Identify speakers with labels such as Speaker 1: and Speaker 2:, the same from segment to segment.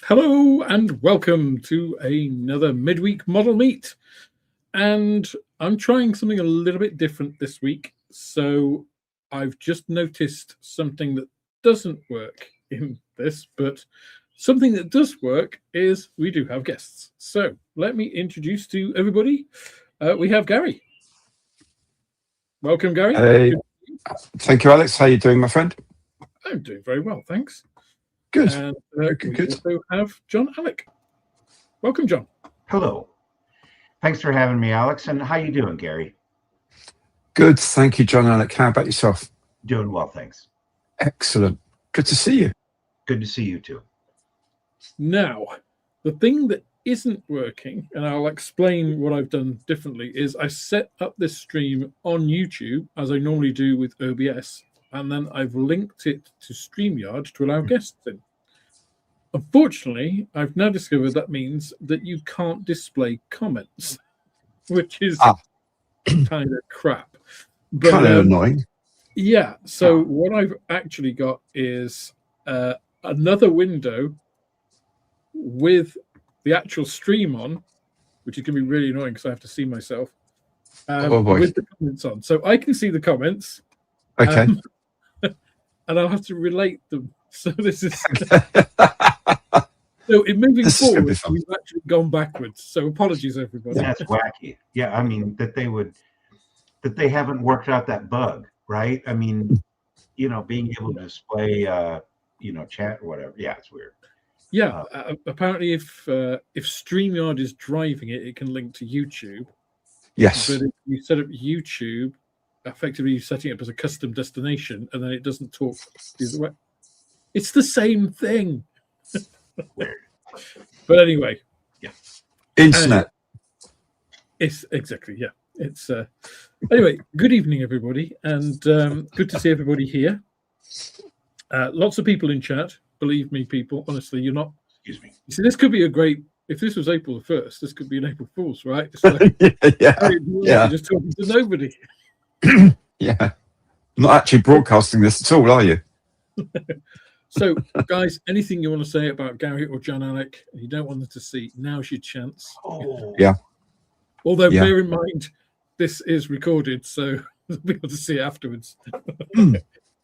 Speaker 1: Hello and welcome to another Midweek Model Meet. And I'm trying something a little bit different this week. So I've just noticed something that doesn't work in this, but something that does work is we do have guests. So let me introduce to everybody. We have Gary. Welcome, Gary.
Speaker 2: Hey, thank you, Alex. How are you doing, my friend?
Speaker 1: I'm doing very well, thanks.
Speaker 2: Good.
Speaker 1: And
Speaker 2: Good.
Speaker 1: we also have John Alec. Welcome, John.
Speaker 3: Hello. Thanks for having me, Alex. And how you doing, Gary?
Speaker 2: Good. Thank you, John Alec. How about yourself?
Speaker 3: Doing well, thanks.
Speaker 2: Excellent. Good to see you.
Speaker 3: Good to see you too.
Speaker 1: Now, the thing that isn't working, and I'll explain what I've done differently, is I set up this stream on YouTube, as I normally do with OBS, and then I've linked it to StreamYard to allow guests in. Unfortunately, I've now discovered that means that you can't display comments, which is kind of crap. But,
Speaker 2: kind of annoying.
Speaker 1: Yeah, so what I've actually got is another window with the actual stream on, which is going to be really annoying because I have to see myself, with the comments on. So I can see the comments.
Speaker 2: Okay.
Speaker 1: And I'll have to relate them. So this is... So in moving forward, we've actually gone backwards. So apologies, everybody.
Speaker 3: That's wacky. Yeah, I mean, that they haven't worked out that bug, right? I mean, being able to display, chat or whatever. Yeah, it's weird.
Speaker 1: Yeah, apparently if StreamYard is driving it, it can link to YouTube.
Speaker 2: Yes.
Speaker 1: But if you set up YouTube, effectively you're setting it up as a custom destination, and then it doesn't talk either way. It's the same thing.
Speaker 3: Weird.
Speaker 1: But anyway.
Speaker 3: Yeah.
Speaker 2: Internet.
Speaker 1: It's exactly, yeah. It's anyway, good evening, everybody, and good to see everybody here. Lots of people in chat. Believe me, people, honestly, you're not.
Speaker 3: Excuse me.
Speaker 1: You see, this could be a great. If this was April the 1st, this could be an April Fool's, right? It's like,
Speaker 2: yeah.
Speaker 1: You're just talking to nobody.
Speaker 2: Yeah. Not actually broadcasting this at all, are you?
Speaker 1: So, guys, anything you want to say about Gary or John Alec, and you don't want them to see, now's your chance.
Speaker 3: Oh.
Speaker 2: Yeah.
Speaker 1: Although, bear in mind, this is recorded, so they'll be able to see it afterwards.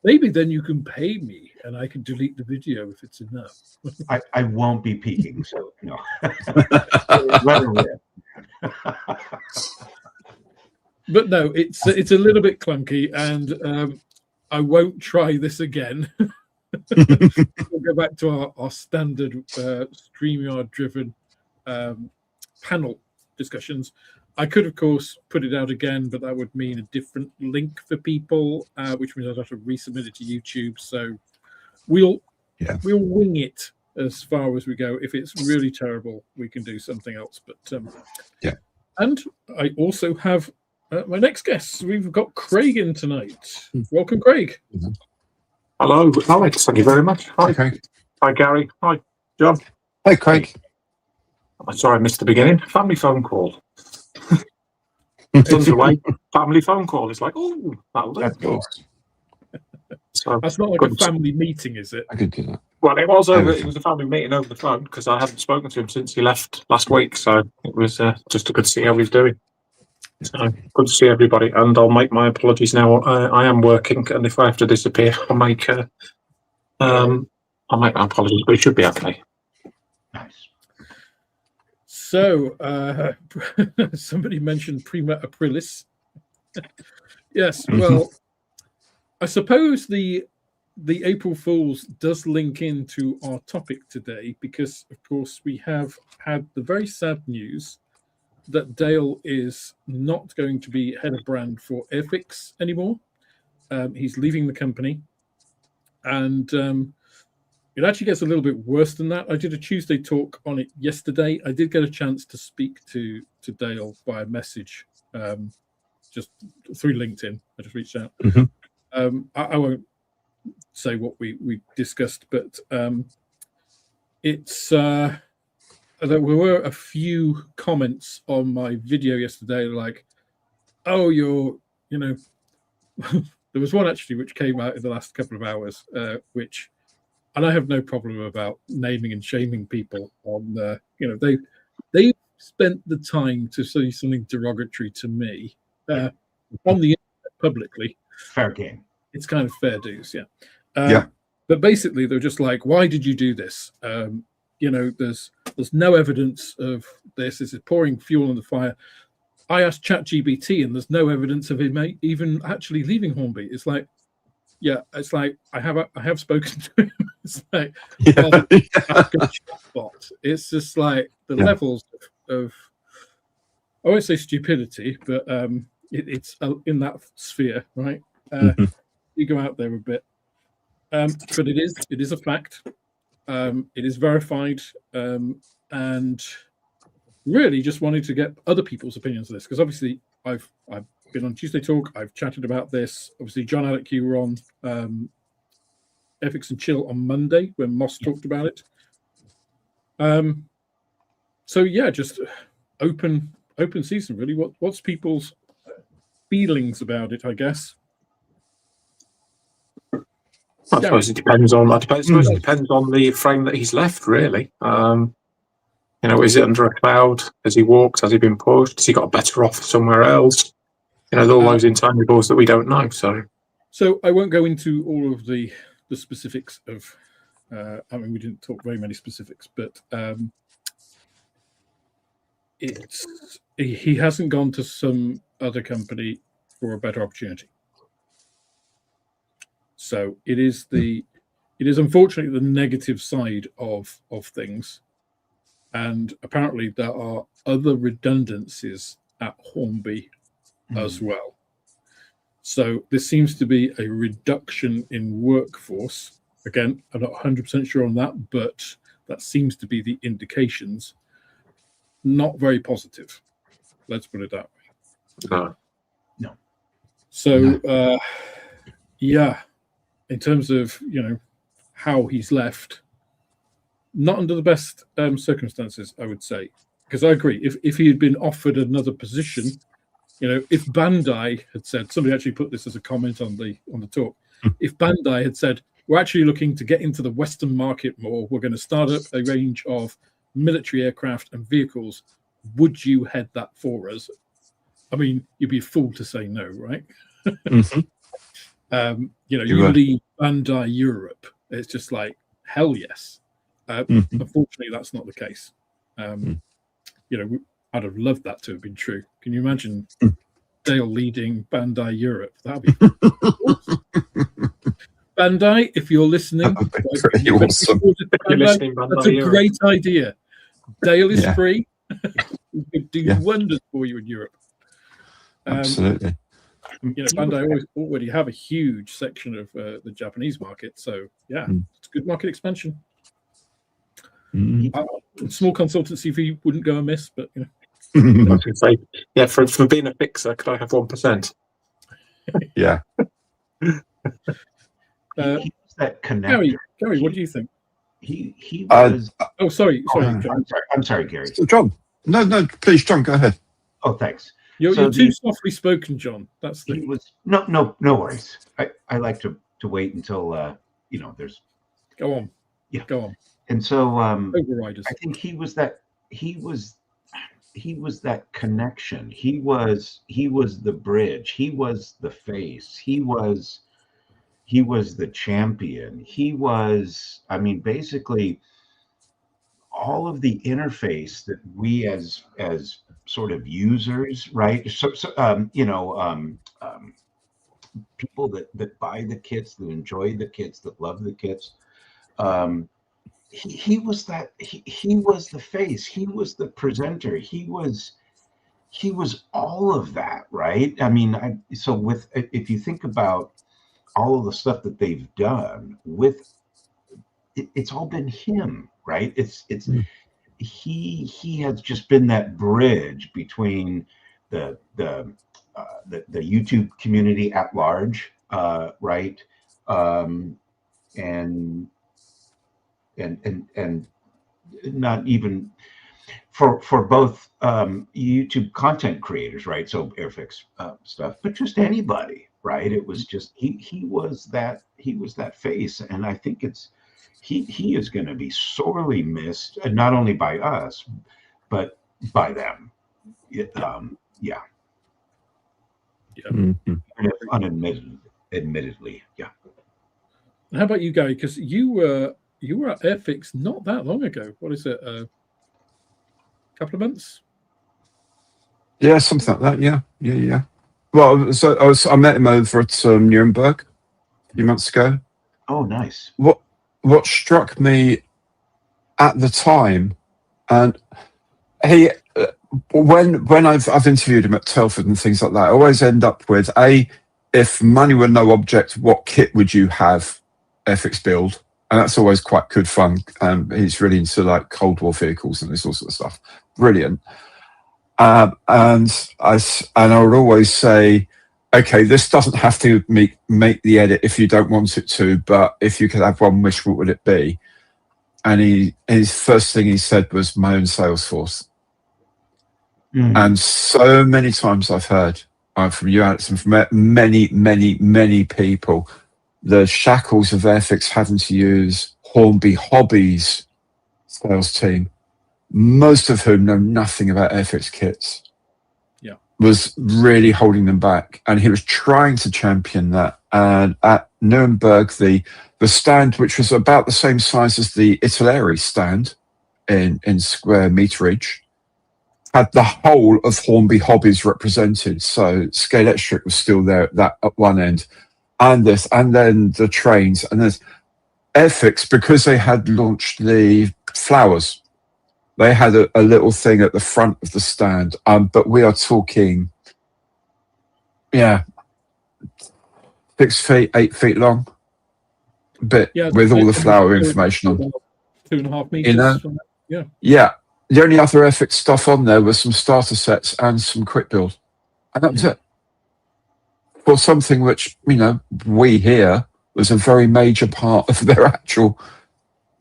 Speaker 1: Maybe then you can pay me, and I can delete the video if it's enough.
Speaker 3: I won't be peeking, so no.
Speaker 1: But no, it's a little bit clunky, and I won't try this again. We'll go back to our standard StreamYard-driven panel discussions. I could, of course, put it out again, but that would mean a different link for people, which means I'd have to resubmit it to YouTube. So we'll wing it as far as we go. If it's really terrible, we can do something else. But and I also have my next guest. We've got Craig in tonight. Welcome, Craig.
Speaker 4: Hello, Alex. Thank you very much. Hi,
Speaker 2: Craig.
Speaker 4: Hi, Gary. Hi, John.
Speaker 2: Hey, Craig.
Speaker 4: I'm sorry I missed the beginning. Family phone call. Son's away. Family phone call. It's like, oh, that'll do.
Speaker 2: That's cool.
Speaker 4: So,
Speaker 1: that's not like a family meeting, is it?
Speaker 2: I could do that.
Speaker 4: Well, it was over. It was a family meeting over the phone because I hadn't spoken to him since he left last week. So it was just good to see how he's doing. So good to see everybody, and I'll make my apologies now. I am working, and if I have to disappear, I'll make my apologies, but it should be okay.
Speaker 3: Nice.
Speaker 1: So somebody mentioned Prima Aprilis. Yes, well, I suppose the April Fool's does link into our topic today because, of course, we have had the very sad news that Dale is not going to be head of brand for Airfix anymore. He's leaving the company. And it actually gets a little bit worse than that. I did a Tuesday talk on it yesterday. I did get a chance to speak to Dale via message, just through LinkedIn. I just reached out. I won't say what we discussed, but it's... there were a few comments on my video yesterday like, oh, there was one actually which came out in the last couple of hours, which and I have no problem about naming and shaming people on, they spent the time to say something derogatory to me on the internet publicly.
Speaker 3: Fair game.
Speaker 1: It's kind of fair dues, yeah.
Speaker 2: Yeah.
Speaker 1: But basically, they're just like, why did you do this? There's no evidence of this. This is pouring fuel on the fire. I asked ChatGPT, and there's no evidence of him even actually leaving Hornby. It's like, yeah, it's like I have spoken to him. It's like, well, chatbot. It's just like the levels of, I won't say stupidity, but it's in that sphere, right? You go out there a bit, but it is a fact. It is verified, and really just wanted to get other people's opinions of this, because obviously I've been on Tuesday Talk, I've chatted about this. Obviously, John, Alec, you were on Airfix and Chill on Monday when Moss talked about it. So yeah, just open season really. What's people's feelings about it, I guess?
Speaker 4: I suppose it depends on. I suppose it depends on the frame that he's left, really. Is it under a cloud? Has he walked? Has he been pushed? Has he got a better offer somewhere else? All those intangibles that we don't know. So
Speaker 1: I won't go into all of the specifics of. We didn't talk very many specifics, but he hasn't gone to some other company for a better opportunity. So it is unfortunately the negative side of things, and apparently there are other redundancies at Hornby as well. So this seems to be a reduction in workforce. Again, I'm not 100% sure on that, but that seems to be the indications. Not very positive. Let's put it that way.
Speaker 3: No.
Speaker 1: So, yeah. In terms of how he's left, not under the best circumstances, I would say, because I agree. If he had been offered another position, if Bandai had said, somebody actually put this as a comment on the talk, if Bandai had said, we're actually looking to get into the Western market more, we're going to start up a range of military aircraft and vehicles, would you head that for us? I mean, you'd be a fool to say no, right? You leave Bandai Europe. It's just like, hell yes. Unfortunately, that's not the case. I'd have loved that to have been true. Can you imagine Dale leading Bandai Europe? That'd be Bandai, if you're listening,
Speaker 2: pretty awesome.
Speaker 1: That's a great idea. Dale is free. We could do wonders for you in Europe.
Speaker 2: Absolutely.
Speaker 1: Bandai already have a huge section of the Japanese market, so it's a good market expansion. Small consultancy fee wouldn't go amiss, but
Speaker 4: I was going to say, for being a fixer, could I have 1%?
Speaker 2: Yeah.
Speaker 3: That connector.
Speaker 1: Gary, what do you think?
Speaker 3: He was.
Speaker 1: Sorry.
Speaker 3: I'm sorry, Gary.
Speaker 2: So John, no, please, John, go ahead.
Speaker 3: Oh, thanks.
Speaker 1: You're too softly spoken, John. That's the.
Speaker 3: He was no worries. I like to wait until there's.
Speaker 1: Go on.
Speaker 3: Yeah.
Speaker 1: Go on.
Speaker 3: And so
Speaker 1: Overriders.
Speaker 3: I think he was that connection. He was the bridge. He was the face. He was the champion. He was, basically all of the interface that we as sort of users, right? So people that buy the kits, that enjoy the kits, that love the kits. He was that. He was the face. He was the presenter. He was all of that, right? If you think about all of the stuff that they've done with it's all been him, right? He has just been that bridge between the YouTube community at large, right? And not even for both YouTube content creators, right? So Airfix stuff, but just anybody, right? It was just he was that face, and I think it's he is going to be sorely missed, and not only by us, but by them. Yeah.
Speaker 2: Mhm.
Speaker 3: Admittedly, yeah.
Speaker 1: How about you, Gary? Because you were at Airfix not that long ago. What is it? A couple of months?
Speaker 2: Yeah, something like that. Yeah. Well, so I met him over at Nuremberg a few months ago.
Speaker 3: Oh, nice.
Speaker 2: What struck me at the time, and he when I've interviewed him at Telford and things like that, I always end up with if money were no object, what kit would you have Airfix build? And that's always quite good fun. He's really into like Cold War vehicles and this all sort of stuff. Brilliant. And I would always say, okay, this doesn't have to make the edit if you don't want it to, but if you could have one wish, what would it be? And his first thing he said was my own sales force. And so many times I've heard from you, Alex, and from many people, the shackles of Airfix having to use Hornby Hobbies sales team, most of whom know nothing about Airfix kits, was really holding them back. And he was trying to champion that. And at Nuremberg, the stand, which was about the same size as the Italeri stand in square meterage, had the whole of Hornby Hobbies represented. So Scalextric was still there at one end, and then the trains, and there's Airfix, because they had launched the flowers. They had a little thing at the front of the stand, but we are talking, 6 feet, 8 feet long, bit with all the flower information on.
Speaker 1: 2.5 meters.
Speaker 2: Yeah. The only other Airfix stuff on there was some starter sets and some quick build, and that was it. For something which we hear was a very major part of their actual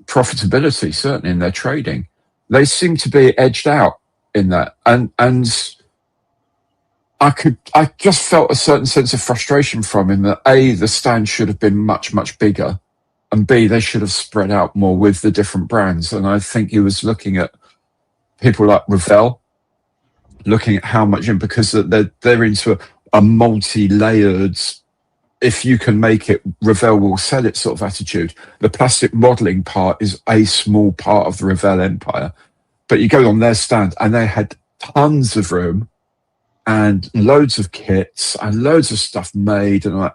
Speaker 2: profitability, certainly in their trading. They seem to be edged out in that, and I just felt a certain sense of frustration from him that A, the stand should have been much bigger, and B, they should have spread out more with the different brands. And I think he was looking at people like Revell, looking at how much, because they're into a multi-layered, if you can make it, Revell will sell it sort of attitude. The plastic modelling part is a small part of the Revell empire. But you go on their stand and they had tons of room and loads of kits and loads of stuff made. And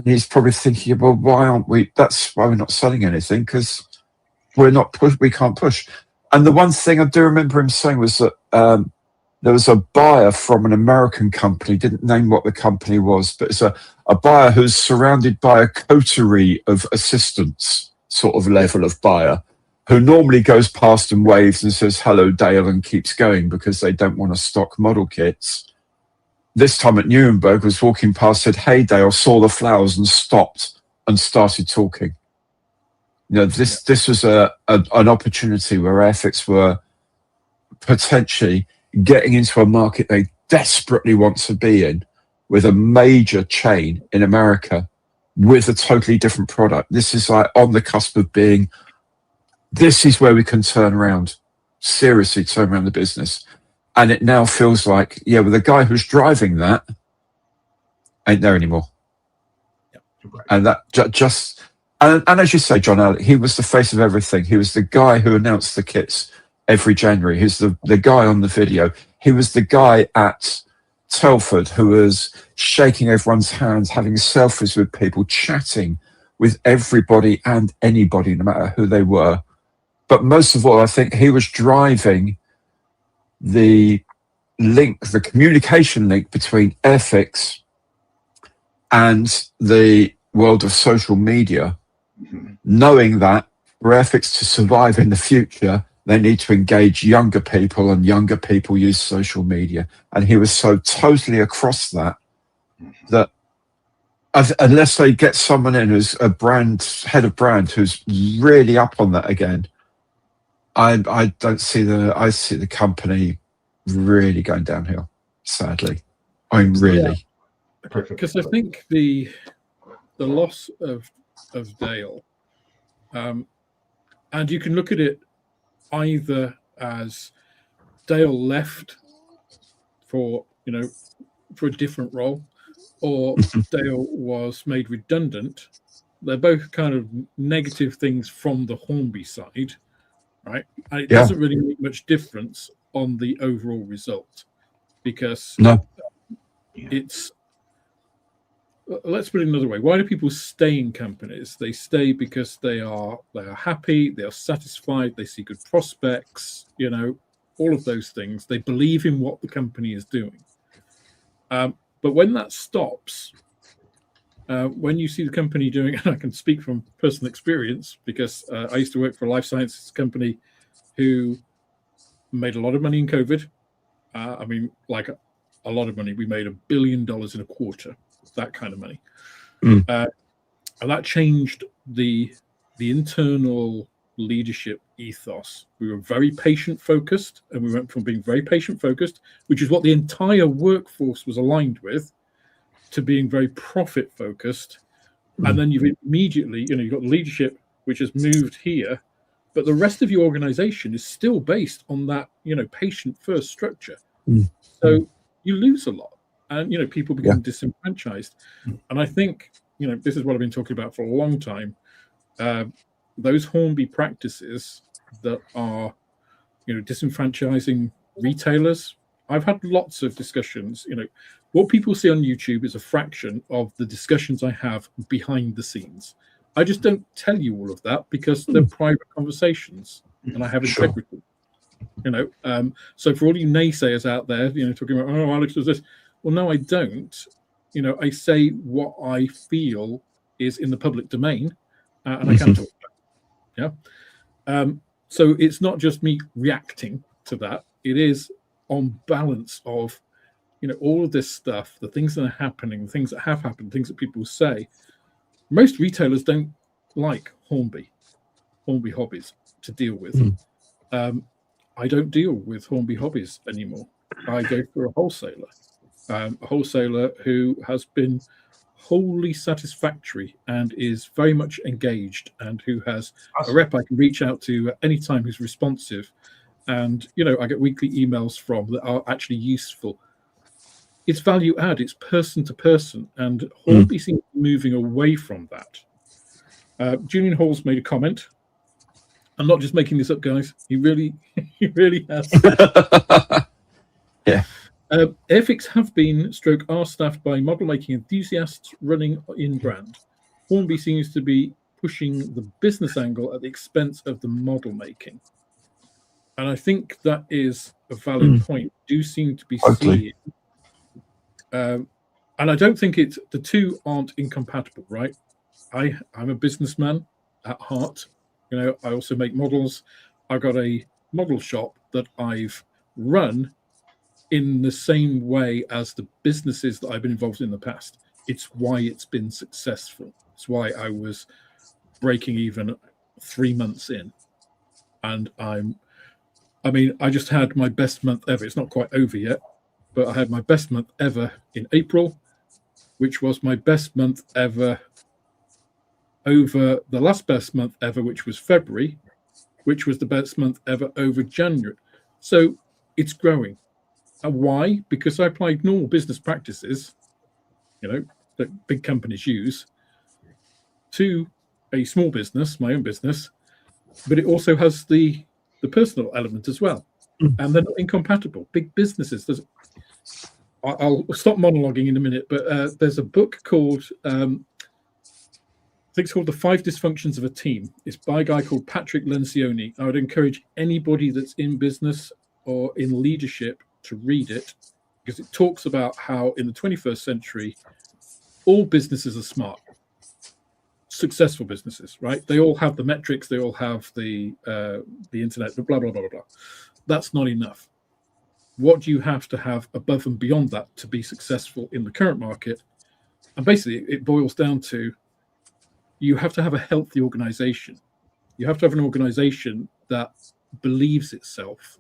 Speaker 2: he's probably thinking, well, why aren't we? That's why we're not selling anything, because we can't push. And the one thing I do remember him saying was that there was a buyer from an American company, didn't name what the company was, but it's a buyer who's surrounded by a coterie of assistants, sort of level of buyer, who normally goes past and waves and says, hello, Dale, and keeps going because they don't want to stock model kits. This time at Nuremberg, was walking past, said, hey, Dale, saw the flowers and stopped and started talking. This was an opportunity where Airfix were potentially getting into a market they desperately want to be in, with a major chain in America with a totally different product. This is like on the cusp of being, this is where we can seriously turn around the business. And it now feels like, well, the guy who's driving that ain't there anymore.
Speaker 3: Right.
Speaker 2: And that just, and as you say, John, he was the face of everything. He was the guy who announced the kits every January. He's the guy on the video. He was the guy at Telford who was shaking everyone's hands, having selfies with people, chatting with everybody and anybody, no matter who they were. But most of all, I think he was driving the communication link between Airfix and the world of social media, knowing that for Airfix to survive in the future, they need to engage younger people, and younger people use social media. And he was so totally across that unless they get someone in who's a head of brand who's really up on that again, I see the company really going downhill, sadly. Really.
Speaker 1: Because I think the loss of Dale And you can look at it either as Dale left for a different role, or Dale was made redundant. They're both kind of negative things from the Hornby side, right? And it doesn't really make much difference on the overall result, because it's, let's put it another way. Why do people stay in companies? They stay because they are happy, they are satisfied, they see good prospects, all of those things. They believe in what the company is doing. But when that stops, when you see the company doing, and I can speak from personal experience because I used to work for a life sciences company who made a lot of money in COVID. I mean, like a lot of money. We made $1 billion in a quarter, that kind of money. And that changed the internal leadership ethos. We were very patient focused, and we went from being very patient focused, which is what the entire workforce was aligned with, to being very profit focused. And then you've immediately, you've got leadership which has moved here, but the rest of your organization is still based on that, patient first structure. So you lose a lot, and people become disenfranchised. And I think, this is what I've been talking about for a long time. Those Hornby practices that are, disenfranchising retailers. I've had lots of discussions. What people see on YouTube is a fraction of the discussions I have behind the scenes. I just don't tell you all of that because they're private conversations, and I have integrity. So for all you naysayers out there, talking about, oh, Alex does this. Well, no, I don't. I say what I feel is in the public domain, and I can talk about it. So it's not just me reacting to that. It is on balance of, all of this stuff, the things that are happening, the things that have happened, things that people say. Most retailers don't like Hornby hobbies to deal with. I don't deal with Hornby hobbies anymore. I go for a wholesaler who has been wholly satisfactory and is very much engaged, and who has a rep I can reach out to at any time who's responsive. And, I get weekly emails from that are actually useful. It's value add, it's person to person, and Hornby seems to be moving away from that. Julian Hall's made a comment. I'm not just making this up, guys. He really has. Airfix have been are staffed by model making enthusiasts running in brand. Hornby seems to be pushing the business angle at the expense of the model making. And I think that is a valid point. Do seem to be seeing. And I don't think the two aren't incompatible, right? I'm a businessman at heart. I also make models. I've got a model shop that I've run in the same way as the businesses that I've been involved in the past. It's why it's been successful. It's why I was breaking even 3 months in. And I just had my best month ever. It's not quite over yet, but I had my best month ever in April, which was my best month ever over the last best month ever, which was February, which was the best month ever over January. So it's growing. And why? Because I applied normal business practices, that big companies use, to a small business, my own business, but it also has the personal element as well. And they're not incompatible. Big businesses. I'll stop monologuing in a minute, but there's a book called, I think it's called The 5 Dysfunctions of a Team. It's by a guy called Patrick Lencioni. I would encourage anybody that's in business or in leadership to read it, because it talks about how in the 21st century, all businesses are smart. Successful businesses, right? They all have the metrics, they all have the internet, blah, blah, blah, blah, blah. That's not enough. What do you have to have above and beyond that to be successful in the current market? And basically, it boils down to, you have to have a healthy organization. You have to have an organization that believes itself.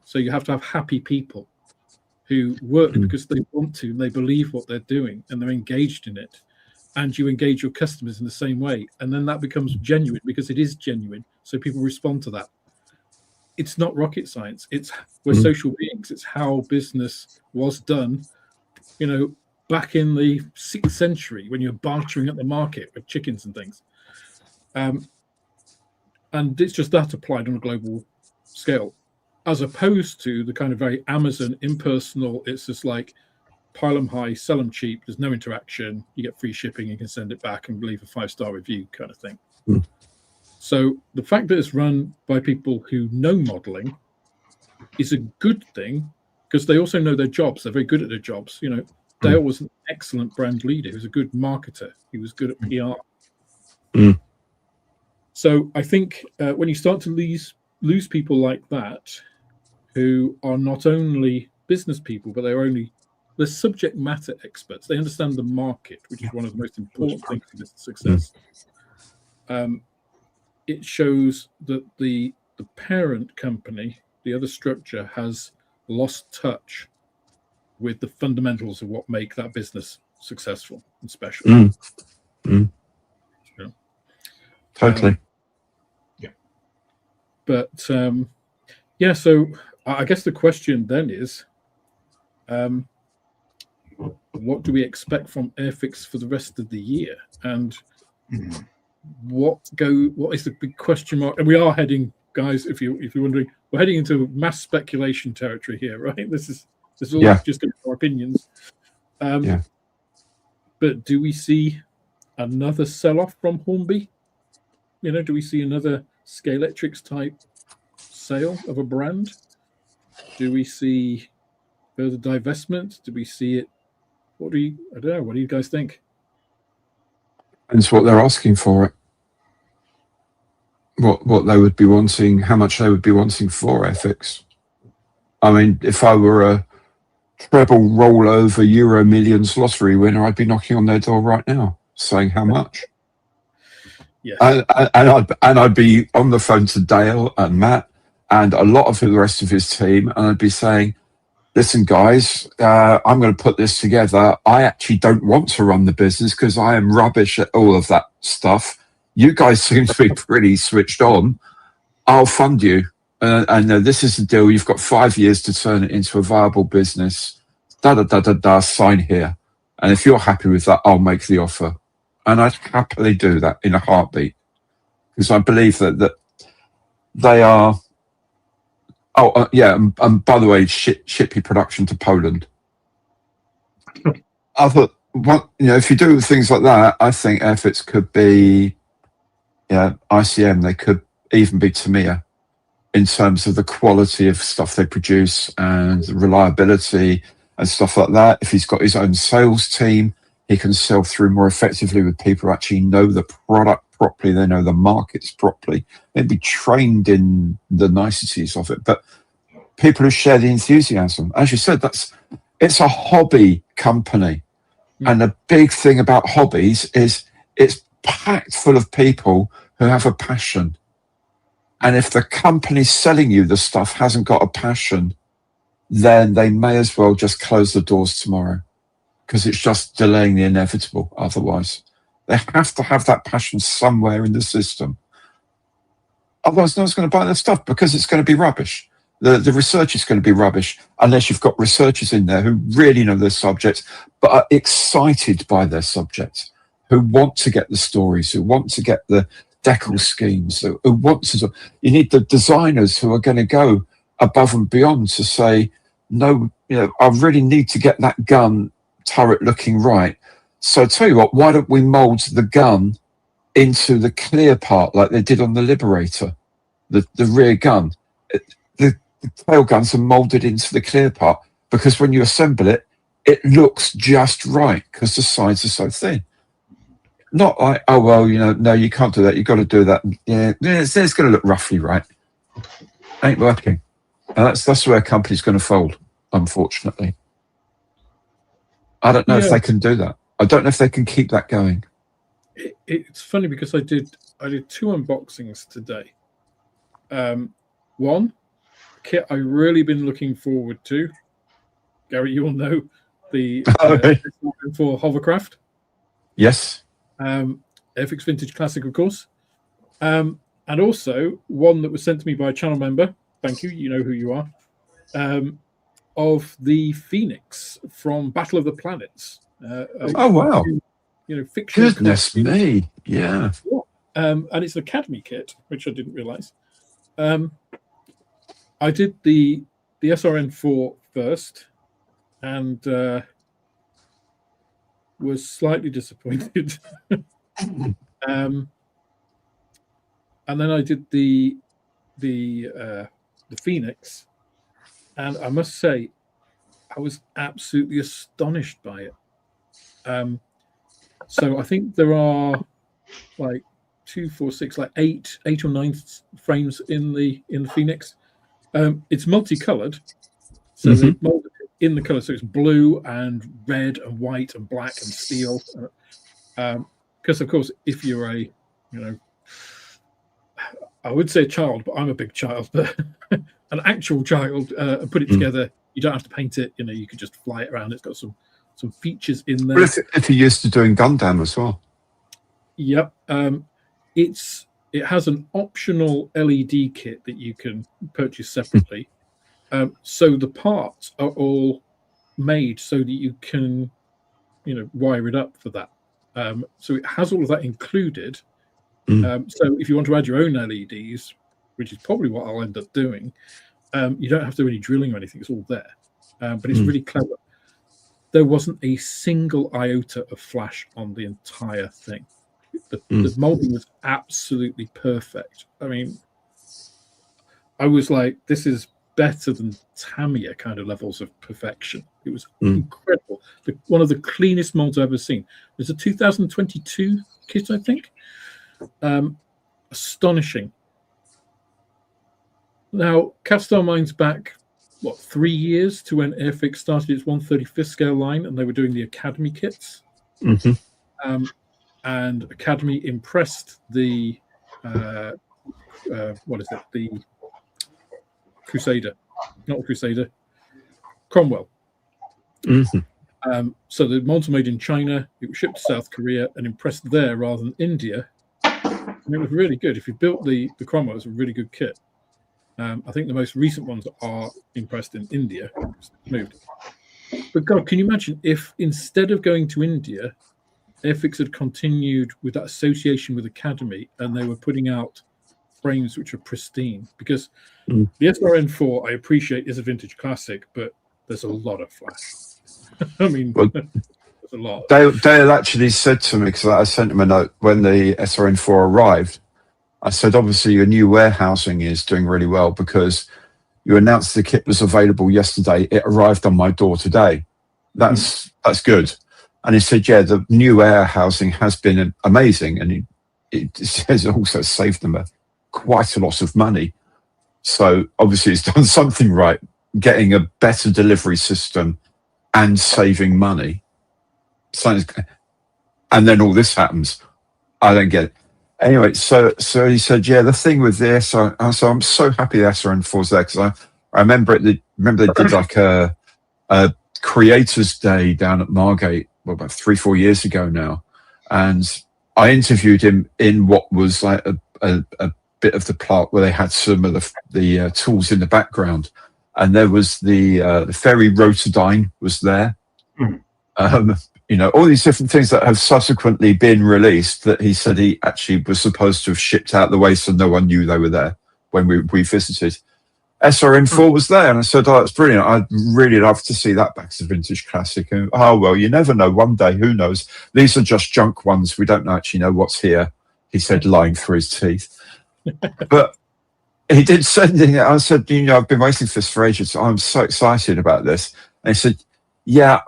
Speaker 1: So you have to have happy people who work because they want to, and they believe what they're doing, and they're engaged in it. and you engage your customers in the same way, and then that becomes genuine because it is genuine. So people respond to that. It's not rocket science. We're social beings. It's how business was done, back in the 6th century when you're bartering at the market with chickens and things. And it's just that applied on a global scale, as opposed to the kind of very Amazon impersonal. It's just like pile them high, sell them cheap. There's no interaction. You get free shipping. You can send it back and leave a 5-star review kind of thing. So the fact that it's run by people who know modeling is a good thing, because they also know their jobs. They're very good at their jobs. Dale was an excellent brand leader. He was a good marketer. He was good at PR. So I think when you start to lose people like that, who are not only business people, but they're subject matter experts. They understand the market, which is one of the most important things for business success. It shows that the parent company, the other structure, has lost touch with the fundamentals of what make that business successful and special.
Speaker 2: Totally.
Speaker 1: But so I guess the question then is, what do we expect from Airfix for the rest of the year? And what is the big question mark? And we are heading, guys, if you're wondering, we're heading into mass speculation territory here, right? This is all just our opinions. But do we see another sell-off from Hornby? Do we see another Scalextrics type sale of a brand? Do we see further divestment? Do we see it? I don't know. What do you guys think?
Speaker 2: Depends what they're asking for it. What they would be wanting, how much they would be wanting for Airfix. I mean, if I were a treble rollover Euro Millions lottery winner, I'd be knocking on their door right now, saying how much.
Speaker 1: Yes.
Speaker 2: And I'd be on the phone to Dale and Matt and a lot of the rest of his team, and I'd be saying, listen, guys, I'm going to put this together. I actually don't want to run the business because I am rubbish at all of that stuff. You guys seem to be pretty switched on. I'll fund you. And this is the deal. You've got 5 years to turn it into a viable business. Sign here. And if you're happy with that, I'll make the offer. And I'd happily do that in a heartbeat, because I believe that they are. And by the way, ship your production to Poland. If you do things like that, I think Airfix could be, ICM. They could even be Tamiya in terms of the quality of stuff they produce and the reliability and stuff like that. If he's got his own sales team, he can sell through more effectively with people who actually know the product properly. They know the markets properly. They'd be trained in the niceties of it. But people who share the enthusiasm, as you said, it's a hobby company. And the big thing about hobbies is it's packed full of people who have a passion. And if the company selling you the stuff hasn't got a passion, then they may as well just close the doors tomorrow, because it's just delaying the inevitable otherwise. They have to have that passion somewhere in the system. Otherwise, no one's going to buy their stuff, because it's going to be rubbish. The research is going to be rubbish unless you've got researchers in there who really know their subject, but are excited by their subject, who want to get the stories, who want to get the decal schemes, who want to. You need the designers who are going to go above and beyond to say, no, I really need to get that gun turret looking right. So I tell you what, why don't we mould the gun into the clear part like they did on the Liberator, the rear gun. The tail guns are moulded into the clear part, because when you assemble it, it looks just right because the sides are so thin. Not like, oh, well, no, you can't do that. You've got to do that. Yeah, it's going to look roughly right. Ain't working. And that's where a company's going to fold, unfortunately. I don't know if they can do that. I don't know if they can keep that going.
Speaker 1: It's funny because I did 2 unboxings today. One kit I've really been looking forward to. Gary, you will know the for hovercraft.
Speaker 2: Yes.
Speaker 1: Airfix Vintage Classic, of course. And also one that was sent to me by a channel member. Thank you. You know who you are. Of the Phoenix from Battle of the Planets.
Speaker 2: Oh, wow.
Speaker 1: Fiction.
Speaker 2: Goodness me. Yeah.
Speaker 1: And it's an Academy kit, which I didn't realize. I did the SRN4 first and was slightly disappointed. And then I did the Phoenix, and I must say I was absolutely astonished by it. So I think there are like 2, 4, 6, like eight or 9 frames in the Phoenix. It's multicolored, so they molded it in the color, so it's blue and red and white and black and steel. Because of course, if you're a, I would say a child, but I'm a big child, but an actual child, and put it together, you don't have to paint it. You could just fly it around. It's got some features in there.
Speaker 2: But if you're used to doing Gundam as well.
Speaker 1: Yep. It has an optional LED kit that you can purchase separately. So the parts are all made so that you can, wire it up for that. So it has all of that included. So if you want to add your own LEDs, which is probably what I'll end up doing, you don't have to do any drilling or anything. It's all there. But it's really clever. There wasn't a single iota of flash on the entire thing. The molding was absolutely perfect. I mean, I was like, this is better than Tamiya kind of levels of perfection. It was incredible. One of the cleanest molds I've ever seen. It was a 2022 kit, I think. Astonishing. Now, Capstar Mind's back, 3 years to when Airfix started its 1/35th scale line, and they were doing the Academy kits. And Academy impressed the the Crusader, not Crusader, Cromwell. So the molds were made in China. It was shipped to South Korea and impressed there rather than India. And it was really good. If you built the Cromwell, it was a really good kit. I think the most recent ones are impressed in India. Moved. But God, can you imagine if instead of going to India, Airfix had continued with that association with Academy, and they were putting out frames which are pristine? Because the SRN4, I appreciate, is a vintage classic, but there's a lot of flash. I mean, there's a lot.
Speaker 2: Dale actually said to me, because I sent him a note when the SRN4 arrived, I said, obviously your new warehousing is doing really well because you announced the kit was available yesterday. It arrived on my door today. That's good. And he said, yeah, the new warehousing has been amazing. And it has also saved them quite a lot of money. So obviously it's done something right, getting a better delivery system and saving money. And then all this happens. I don't get it. Anyway, so he said, yeah, the thing with this, so I'm so happy the SRN4's there, because I remember they did like a Creators Day down at Margate, about 3-4 years ago now, and I interviewed him in what was like a bit of the plot where they had some of the tools in the background, and there was the Ferry Rotodyne was there. All these different things that have subsequently been released that he said he actually was supposed to have shipped out the way, so no one knew they were there when we visited. SRN4 was there, and I said, oh, that's brilliant. I'd really love to see that back as a vintage classic. And, oh, well, you never know. One day, who knows? These are just junk ones. We don't actually know what's here, he said, lying through his teeth. But he did send it. I said, I've been waiting for this for ages. So I'm so excited about this. And he said, yeah,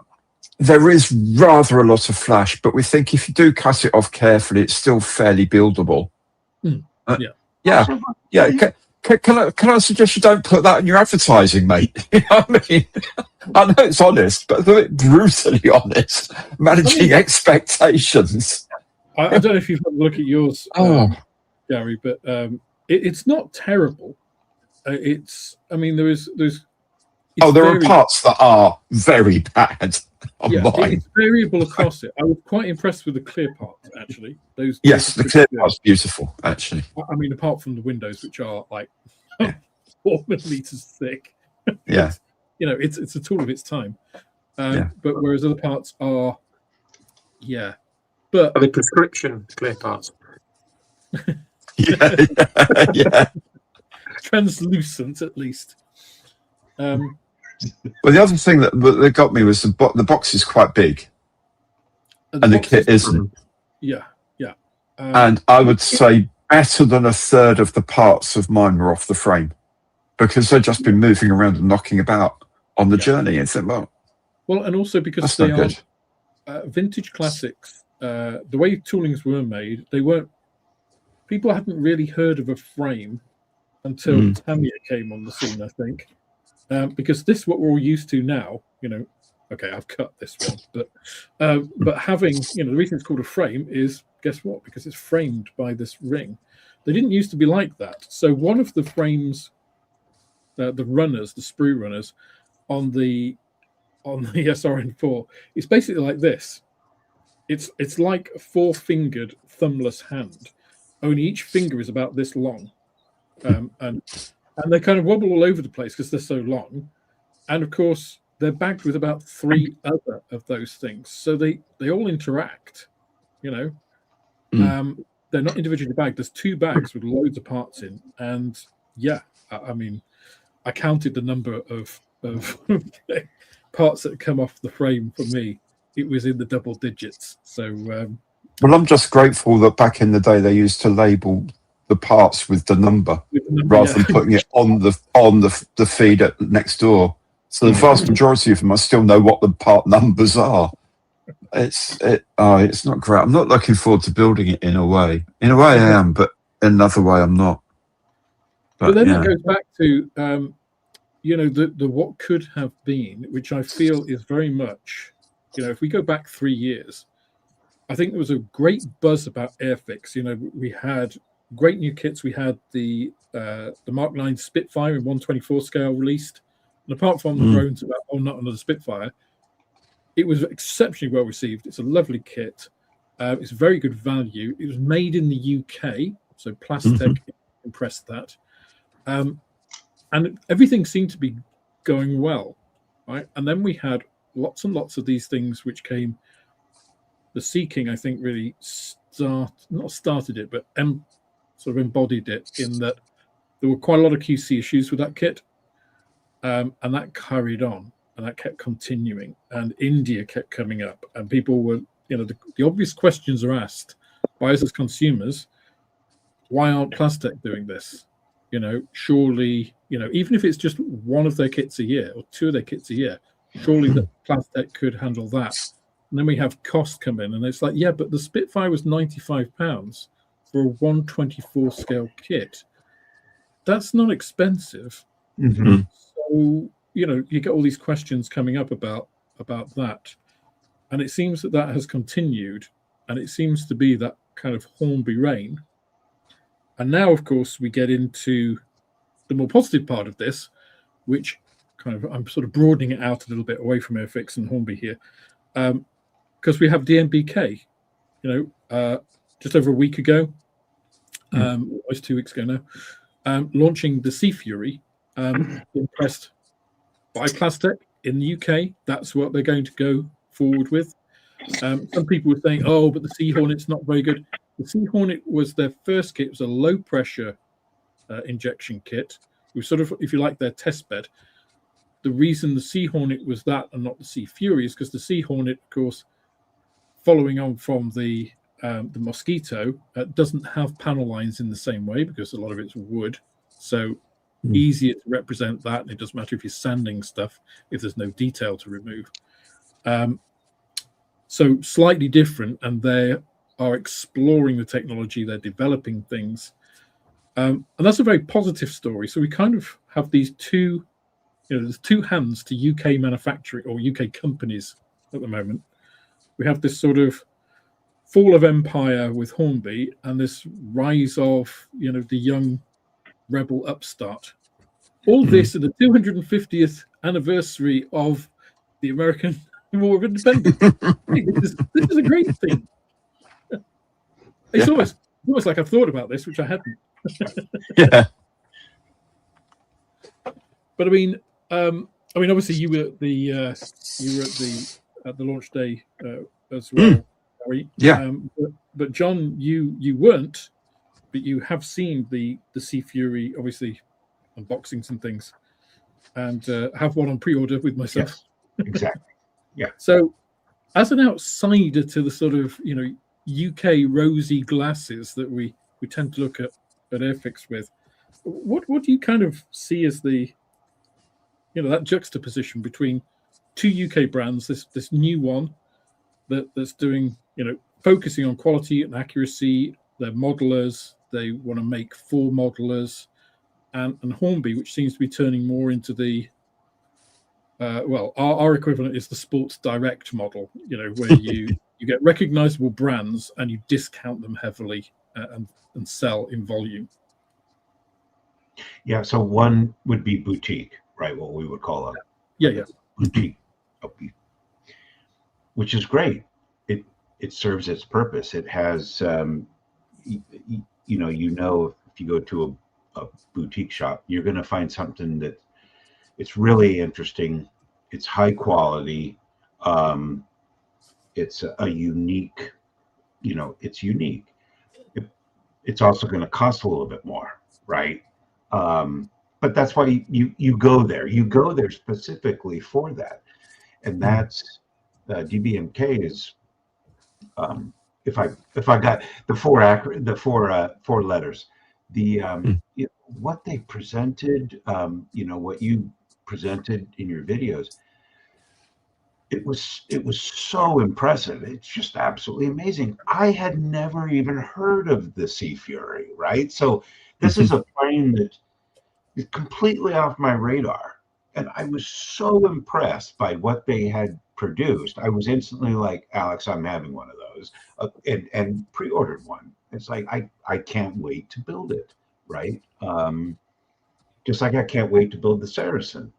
Speaker 2: there is rather a lot of flash, but we think if you do cut it off carefully, it's still fairly buildable. Yeah. Can I suggest you don't put that in your advertising, mate? You know what I mean? I know it's honest, but a bit brutally honest. Managing expectations.
Speaker 1: I don't know if you've had a look at yours, Gary, but it's not terrible. There are parts that are very bad.
Speaker 2: on
Speaker 1: Yeah,
Speaker 2: mine.
Speaker 1: it's variable across it. I was quite impressed with the clear parts, actually. Those
Speaker 2: Yes,
Speaker 1: are
Speaker 2: the clear
Speaker 1: pretty
Speaker 2: part's beautiful, actually.
Speaker 1: good. I mean, apart from the windows, which are like
Speaker 2: Yeah.
Speaker 1: 4 millimeters thick.
Speaker 2: Yeah.
Speaker 1: You know, it's a tool of its time.
Speaker 2: Yeah.
Speaker 1: But whereas other parts are, but
Speaker 4: Are they prescription clear parts?
Speaker 2: Yeah.
Speaker 1: translucent at least.
Speaker 2: Well, the other thing that got me was the box is quite big, and the
Speaker 1: box
Speaker 2: kit isn't.
Speaker 1: Yeah.
Speaker 2: And I would say better than a third of the parts of mine were off the frame because they've just been moving around and knocking about on the journey. And said, well,
Speaker 1: and also because
Speaker 2: that's
Speaker 1: they
Speaker 2: not good.
Speaker 1: are vintage classics. The way toolings were made, they weren't. People hadn't really heard of a frame until Tamiya came on the scene, I think, because this is what we're all used to now. You know, okay, I've cut this one, but having, you know, the reason it's called a frame is, guess what? Because it's framed by this ring. They didn't used to be like that. So one of the frames, the runners, the sprue runners on the SRN4, it's basically like this. It's like a 4-fingered thumbless hand. Only each finger is about this long, and they kind of wobble all over the place because they're so long. And of course, they're bagged with about 3 other of those things, so they all interact. You know, they're not individually bagged. There's 2 bags with loads of parts in, and I mean, I counted the number of parts that come off the frame for me. It was in the double digits. So,
Speaker 2: well, I'm just grateful that back in the day they used to label the parts with the number rather than putting it on the feed at next door. So the vast majority of them, I still know what the part numbers are. It's not great. I'm not looking forward to building it in a way. In a way, I am, but in another way, I'm not.
Speaker 1: But then it goes back to you know, the what could have been, which I feel is very much, you know, if we go back 3 years, I think there was a great buzz about Airfix. You know, we had great new kits. We had the Mark 9 Spitfire in 1/24 scale released, and apart from the groans about not another Spitfire, it was exceptionally well received. It's a lovely kit. It's very good value. It was made in the UK, so Plastech impressed that. And everything seemed to be going well, right? And then we had lots and lots of these things which came. The Sea King, I think, really not started it, but sort of embodied it in that there were quite a lot of QC issues with that kit, and that carried on, and that kept continuing, and India kept coming up, and people were, you know, the obvious questions are asked by us as consumers: why aren't Plastech doing this? You know, surely, you know, even if it's just one of their kits a year or 2 of their kits a year, surely the Plastech could handle that. And then we have cost come in, and it's like, yeah, but the Spitfire was £95 for a 1/24 scale kit. That's not expensive. So, you know, you get all these questions coming up about that, and it seems that has continued, and it seems to be that kind of Hornby reign. And now, of course, we get into the more positive part of this, which kind of, I'm sort of broadening it out a little bit away from Airfix and Hornby here, because we have DBMK, you know, just over a week ago, almost 2 weeks ago now, launching the Sea Fury, impressed by Plastech in the UK. That's what they're going to go forward with. Some people were saying, oh, but the Sea Hornet's not very good. The Sea Hornet was their first kit. It was a low pressure injection kit. It was sort of, if you like, their test bed. The reason the Sea Hornet was that and not the Sea Fury is because the Sea Hornet, of course, following on from the Mosquito, doesn't have panel lines in the same way because a lot of it's wood. So easier to represent that. And it doesn't matter if you're sanding stuff if there's no detail to remove. So slightly different, and they are exploring the technology. They're developing things. And that's a very positive story. So we kind of have these 2, you know, there's 2 hands to UK manufacturing or UK companies at the moment. We have this sort of fall of empire with Hornby and this rise of, you know, the young rebel upstart. All this at the 250th anniversary of the American more independent. Hey, this is a great thing. It's almost like I've thought about this, which I hadn't.
Speaker 2: Yeah.
Speaker 1: But I mean, obviously you were at the launch day as well, Harry.
Speaker 2: Yeah.
Speaker 1: But John, you weren't, but you have seen the Sea Fury, obviously, unboxings and things, and have one on pre-order with myself.
Speaker 3: Yes, exactly. Yeah.
Speaker 1: So, as an outsider to the sort of UK rosy glasses that we tend to look at Airfix with, what do you kind of see as the that juxtaposition between two UK brands, this new one that's doing focusing on quality and accuracy, they're modelers, they want to make for modelers, and Hornby, which seems to be turning more into the our equivalent is the Sports Direct model, where you get recognizable brands and you discount them heavily and sell in volume.
Speaker 3: Yeah, so one would be boutique, right? What we would call a boutique, which is great. It serves its purpose. It has, if you go to a boutique shop, you're going to find something that it's really interesting. It's high quality. It's a unique, it's unique. It's also going to cost a little bit more, right? But that's why you go there. You go there specifically for that, and that's DBMK is. If I got the four letters, what they presented, what you presented in your videos, it was so impressive. It's just absolutely amazing. I had never even heard of the Sea Fury, right? So this is a plane that is completely off my radar, and I was so impressed by what they had produced. I was instantly like, Alex, I'm having one of those, and pre-ordered one. It's like I can't wait to build it, right? Just like I can't wait to build the Saracen,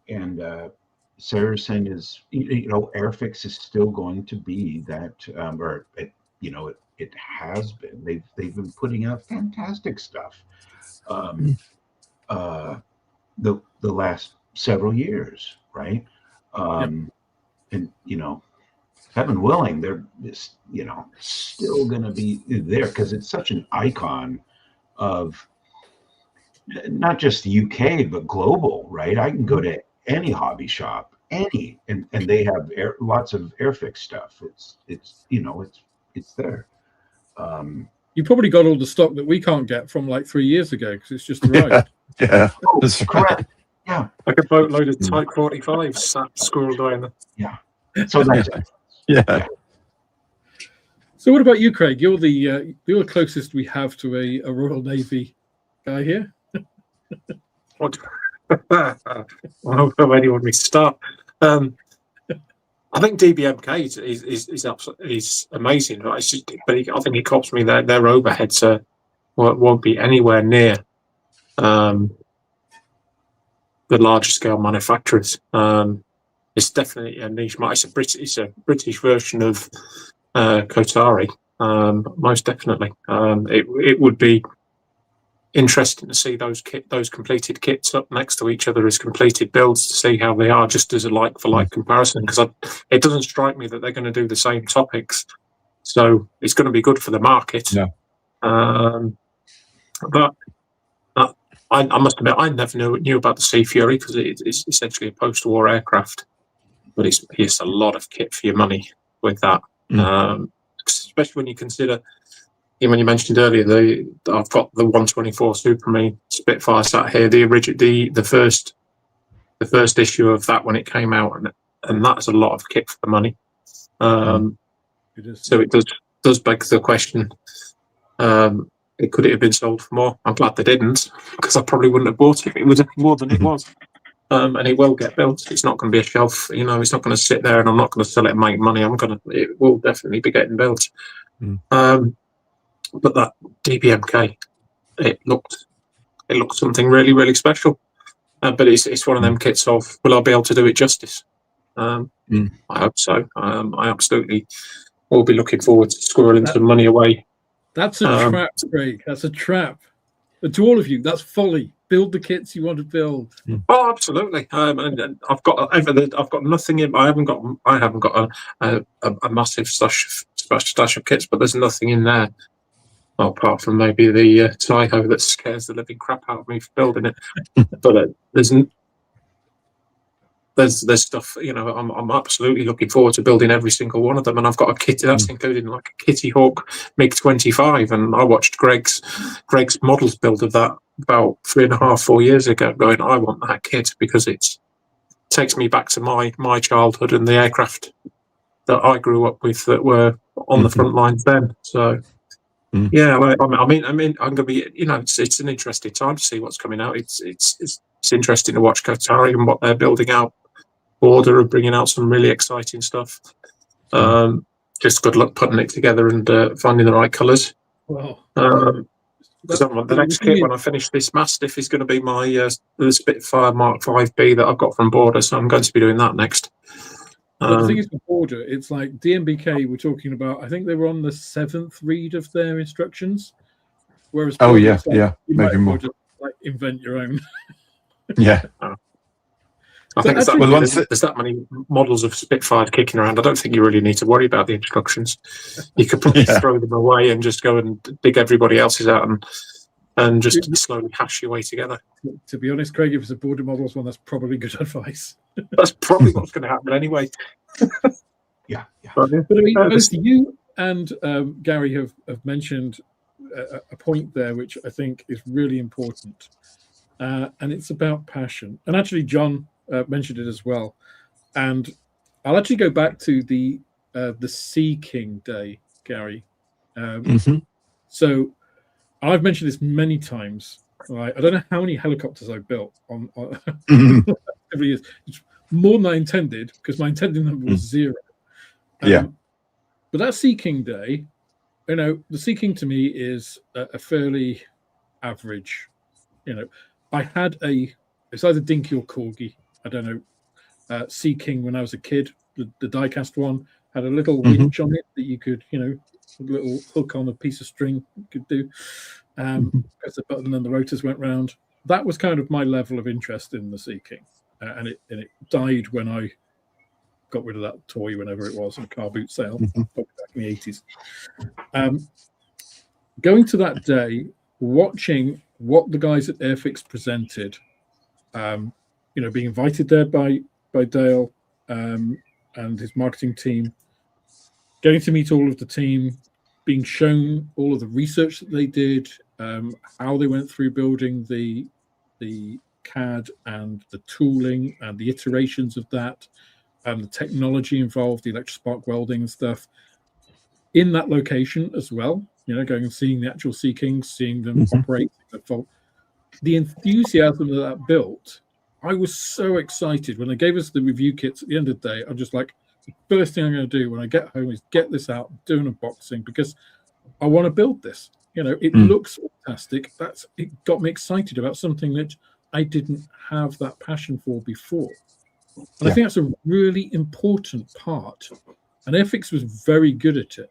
Speaker 3: and Saracen is, Airfix is still going to be that, it has been. They've been putting out fantastic stuff. The last several years, right? And heaven willing, they're just still going to be there because it's such an icon of not just the UK but global, right? I can go to any hobby shop, and they have lots of Airfix stuff. It's there.
Speaker 1: You probably got all the stock that we can't get from like 3 years ago because it's just arrived.
Speaker 2: Yeah,
Speaker 3: that's correct. Yeah,
Speaker 4: like a boatload of Type 45s sat squirreled away in there.
Speaker 3: Yeah. So that's
Speaker 2: yeah.
Speaker 1: So what about you, Craig? You're the closest we have to a Royal Navy guy here.
Speaker 4: What? Well, where do you want me to start? I think DBMK is amazing, right? But I think it cops me that their overheads won't be anywhere near the larger scale manufacturers. It's definitely a niche market. It's a British version of Kotari, most definitely. It would be interesting to see those completed kits up next to each other as completed builds to see how they are, just as a like for like comparison, because it doesn't strike me that they're going to do the same topics, so it's going to be good for the market. But I must admit I never knew about the Sea Fury because it's essentially a post-war aircraft, but it's a lot of kit for your money with that, especially when you consider. When you mentioned earlier, I've got the 124 Supermarine Spitfire sat here, the first issue of that when it came out, and that's a lot of kit for the money.
Speaker 1: It is.
Speaker 4: So it does beg the question: could it have been sold for more? I'm glad they didn't, because I probably wouldn't have bought it if it was more than it was. And it will get built. It's not going to be a shelf. It's not going to sit there, and I'm not going to sell it and make money. It will definitely be getting built. But that DBMK, it looked something really, really special. but it's one of them kits of, will I be able to do it justice? I hope so. I absolutely will be looking forward to squirreling some money away.
Speaker 1: That's a trap, Craig. That's a trap. But to all of you, that's folly. Build the kits you want to build.
Speaker 4: Oh, absolutely. And I've got nothing in. I haven't got a massive stash of kits, but there's nothing in there. Well, apart from maybe the Taiho that scares the living crap out of me for building it. But there's stuff, I'm absolutely looking forward to building every single one of them, and I've got a kit that's including like a Kitty Hawk MiG-25, and I watched Greg's models build of that about 3.5-4 years ago, going, I want that kit because it takes me back to my childhood and the aircraft that I grew up with that were on the front lines then. So yeah, I mean, I'm gonna be, it's an interesting time to see what's coming out. It's interesting to watch Qatari and what they're building out. Border of bringing out some really exciting stuff. Just good luck putting it together and finding the right colours.
Speaker 1: Wow.
Speaker 4: The next kit when I finish this Mastiff is going to be my the Spitfire Mark 5B that I've got from Border, so I'm going to be doing that next.
Speaker 1: The thing is, with Border, it's like DBMK. We're talking about. I think they were on the 7th read of their instructions, whereas Border,
Speaker 2: maybe more.
Speaker 1: Just, like invent your own.
Speaker 2: Yeah.
Speaker 4: I think there's that many models of Spitfire kicking around. I don't think you really need to worry about the instructions. You could probably throw them away and just go and dig everybody else's out and just slowly hash your way together.
Speaker 1: To be honest, Craig, if it's a Border Models one, that's probably good advice.
Speaker 4: That's probably what's going to happen anyway.
Speaker 3: Yeah.
Speaker 1: But I mean, both you and Gary have mentioned a point there, which I think is really important, and it's about passion. And actually, John mentioned it as well. And I'll actually go back to the Sea King Day, Gary. So I've mentioned this many times. Right? I don't know how many helicopters I built on every year. It's more than I intended, because my intended number was 0. But that Sea King Day, the Sea King to me is a fairly average. I had it's either Dinky or Corgi. I don't know. Sea King when I was a kid, the die-cast one had a little winch on it that you could, a little hook on a piece of string you could do. Press the button and the rotors went round. That was kind of my level of interest in the Sea King, and it died when I got rid of that toy, whenever it was, in a car boot sale back in the 80s. Going to that day, watching what the guys at Airfix presented, being invited there by Dale and his marketing team, getting to meet all of the team, being shown all of the research that they did, how they went through building the CAD and the tooling and the iterations of that, and the technology involved, the electric spark welding and stuff, in that location as well. Going and seeing the actual Sea Kings, seeing them operate. The enthusiasm that built, I was so excited when they gave us the review kits at the end of the day. I'm just like, the first thing I'm going to do when I get home is get this out, do an unboxing, because I want to build this. It looks fantastic. It got me excited about something that I didn't have that passion for before. And I think that's a really important part. And Airfix was very good at it.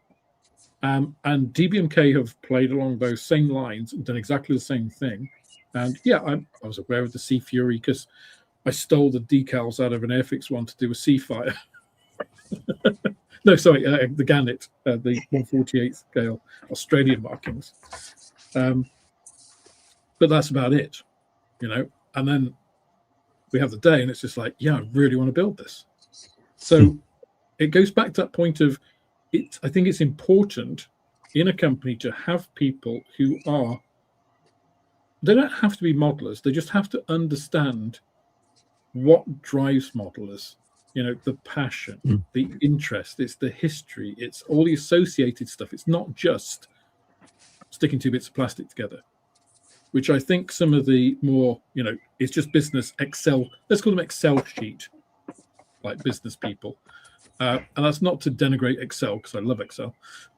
Speaker 1: And DBMK have played along those same lines and done exactly the same thing. And I was aware of the Sea Fury because I stole the decals out of an Airfix one to do a Sea Fire. No, sorry, the Gannet, the 1/48 scale Australian markings. But that's about it, And then we have the day, and it's just like, I really want to build this. So it goes back to that point of it. I think it's important in a company to have people who they don't have to be modelers. They just have to understand what drives modelers. The passion, the interest, it's the history, it's all the associated stuff. It's not just sticking 2 bits of plastic together, which I think some of the more, it's just business Excel, let's call them Excel sheet, like business people. And that's not to denigrate Excel, because I love Excel.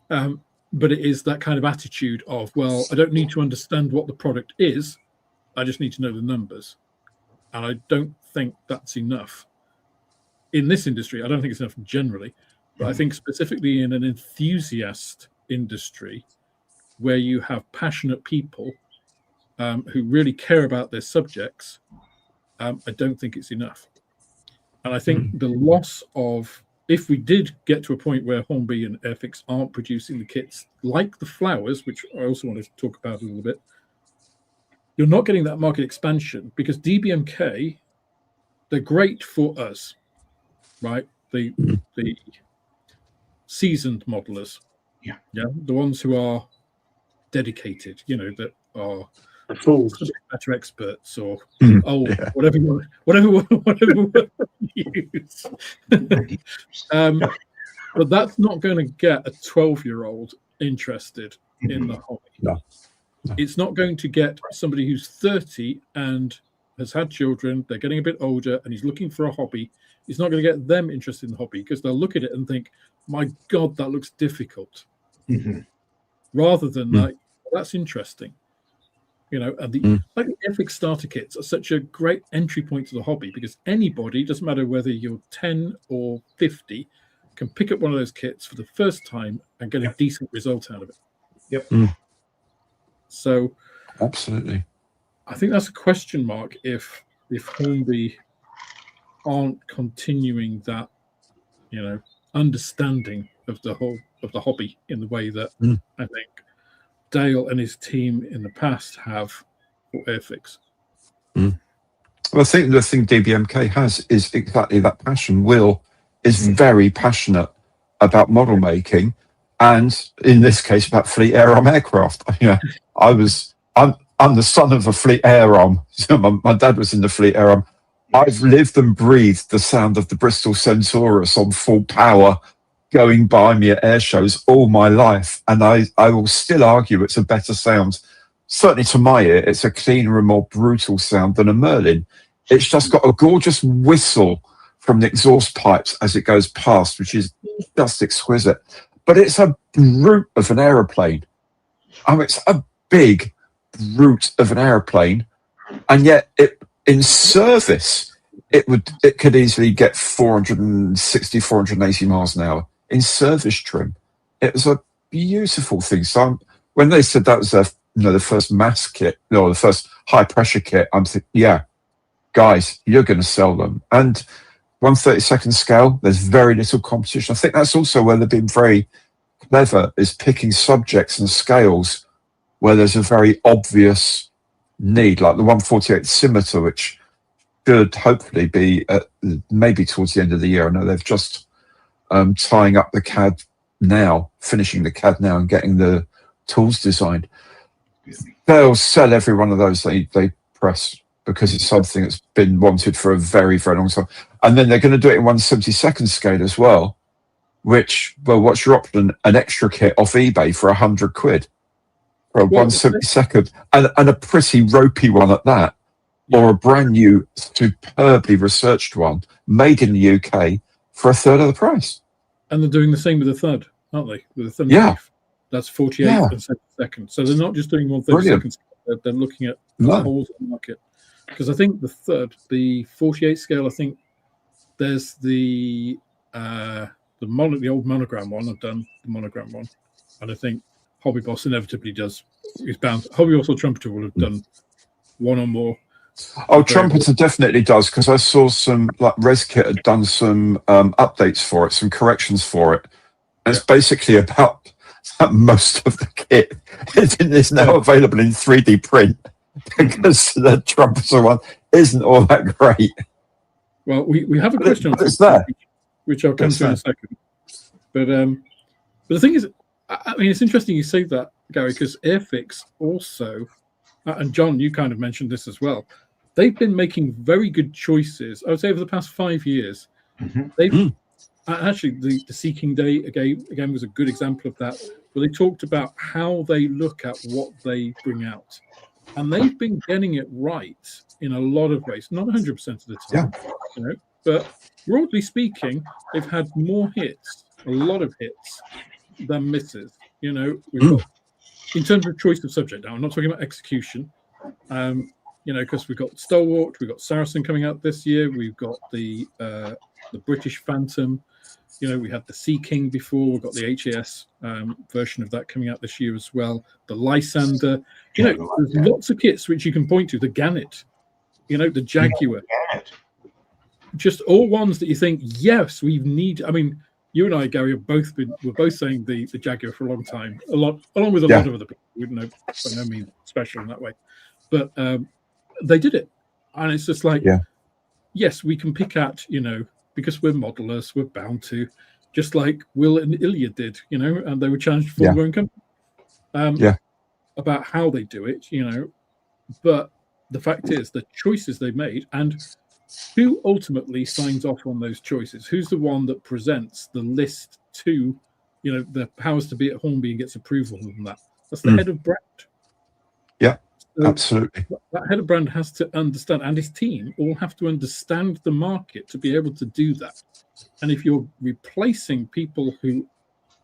Speaker 1: But it is that kind of attitude of, well, I don't need to understand what the product is. I just need to know the numbers. and I don't think that's enough in this industry. I don't think it's enough generally, but I think specifically in an enthusiast industry where you have passionate people who really care about their subjects, I don't think it's enough. And I think the loss of, if we did get to a point where Hornby and Airfix aren't producing the kits like the flowers, which I also want to talk about a little bit, you're not getting that market expansion, because DBMK, they're great for us, right? The seasoned modelers, the ones who are dedicated, that are matter experts, or whatever you use. But that's not going to get a 12-year-old interested in the hobby.
Speaker 2: No.
Speaker 1: It's not going to get somebody who's 30 and has had children, they're getting a bit older, and he's looking for a hobby. It's not going to get them interested in the hobby, because they'll look at it and think, my God, that looks difficult. Rather than like, that's interesting. And the Airfix starter kits are such a great entry point to the hobby, because anybody, doesn't matter whether you're 10 or 50, can pick up one of those kits for the first time and get a decent result out of it. So
Speaker 2: absolutely,
Speaker 1: I think that's a question mark if Hornby aren't continuing that, understanding of the hobby in the way that I think Dale and his team in the past have for Airfix.
Speaker 2: Well, I think the thing DBMK has is exactly that passion. Will is very passionate about model making, and in this case about fleet air arm aircraft. I'm the son of a fleet air arm. So my dad was in the fleet air arm. I've lived and breathed the sound of the Bristol Centaurus on full power going by me at air shows all my life, and I will still argue it's a better sound. Certainly to my ear, it's a cleaner and more brutal sound than a Merlin. It's just got a gorgeous whistle from the exhaust pipes as it goes past, which is just exquisite. But it's a brute of an aeroplane. It's a big brute of an aeroplane, and yet in service it could easily get 460, 480 miles an hour in service trim. It was a beautiful thing. So when they said that was the first mass kit, the first high pressure kit, I'm thinking, guys, you're going to sell them. And 1/32 scale, there's very little competition. I think that's also where they've been very clever, is picking subjects and scales where there's a very obvious need, like the 1/48 scimitar, which should hopefully be maybe towards the end of the year. I know they've just tying up the CAD now, finishing the CAD now, and getting the tools designed. They'll sell every one of those they press, because it's something that's been wanted for a very, very long time. And then they're going to do it in 1/72 scale as well, which, well, what's your option? An extra kit off eBay for £100 for a 1/72, and a pretty ropey one at that, or a brand new, superbly researched one made in the UK for a third of the price.
Speaker 1: And they're doing the same with the third, aren't they? With the third, that's 48 and 72nd. So they're not just doing 1/32. They're looking at the whole market. Because I think the third, the 48 scale, I think there's the old monogram one. I've done the monogram one, and I think Hobby Boss inevitably does. Is bound. Hobby Boss or Trumpeter will have done one or more.
Speaker 2: Oh, Trumpeter definitely does, because I saw some, like ResKit had done some updates for it, some corrections for it. And it's basically about most of the kit is now available in 3D print, because the Trumpeter one isn't all that great.
Speaker 1: Well, we have a question on
Speaker 2: it's there,
Speaker 1: which I'll come to in a second. But the thing is, I mean, it's interesting you say that, Gary, because Airfix also, and John, you kind of mentioned this as well, they've been making very good choices, I would say, over the past 5 years. They've actually, the Seeking Day again was a good example of that, where they talked about how they look at what they bring out. And they've been getting it right in a lot of ways, not 100% of the time, but broadly speaking, they've had more hits, a lot of hits, than misses. We've got, in terms of choice of subject now, I'm not talking about execution. because we've got Stalwart, we've got Saracen coming out this year, we've got the British Phantom, we had the Sea King before, we've got the HAS version of that coming out this year as well, the Lysander, there's lots of kits which you can point to, the Gannet, the Jaguar, just all ones that you think, yes, we need. I mean, you and I, Gary, we're both saying the Jaguar for a long time, along with a lot of other people. We wouldn't know, by no means special in that way, but they did it, and it's just like, yes, we can pick at, because we're modelers, we're bound to, just like Will and Ilya did, and they were challenged for their own company, about how they do it, but the fact is the choices they made, and who ultimately signs off on those choices? Who's the one that presents the list to, the powers to be at Hornby and gets approval on that? That's the head of brand.
Speaker 2: Yeah,
Speaker 1: so
Speaker 2: absolutely.
Speaker 1: That head of brand has to understand, and his team all have to understand the market to be able to do that. And if you're replacing people who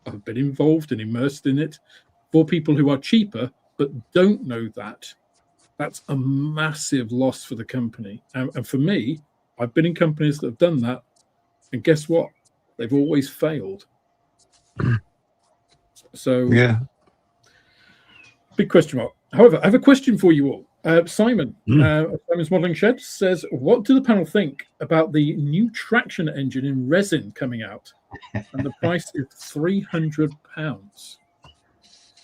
Speaker 1: have been involved and immersed in it for people who are cheaper but don't know that, that's a massive loss for the company. And for me, I've been in companies that have done that, and guess what? They've always failed. So, big question mark. However, I have a question for you all. Simon, Simon's Modeling Shed says, what do the panel think about the new traction engine in resin coming out? And the price is £300.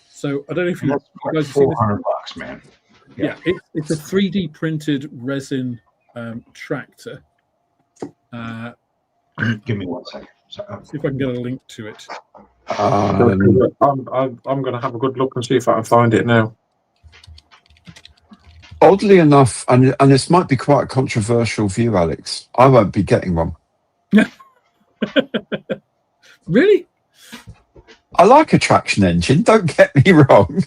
Speaker 1: So I don't know if you guys have seen this.
Speaker 3: $400, man.
Speaker 1: Yeah, it's a 3D printed resin tractor.
Speaker 3: Give me 1 second.
Speaker 1: See if I can get a link to it.
Speaker 4: I'm going to have a good look and see if I can find it now.
Speaker 2: Oddly enough, and this might be quite a controversial view, Alex, I won't be getting one.
Speaker 1: Really?
Speaker 2: I like a traction engine, don't get me wrong.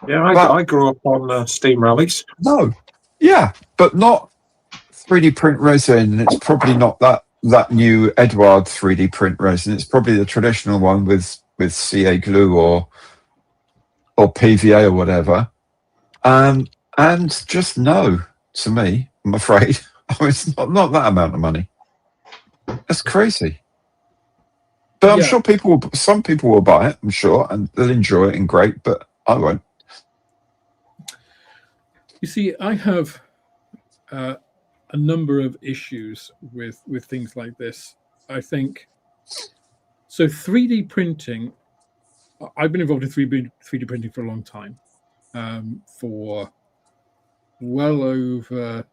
Speaker 4: Yeah, I grew up on steam rallies.
Speaker 2: No, but not 3D print resin, and it's probably not that new Edward 3D print resin. It's probably the traditional one with CA glue or PVA or whatever. And just no to me, I'm afraid. It's not that amount of money. That's crazy. But I'm sure some people will buy it, I'm sure, and they'll enjoy it and great, but I won't.
Speaker 1: You see, I have a number of issues with things like this. I think, so 3D printing, I've been involved in 3D printing for a long time, for well over,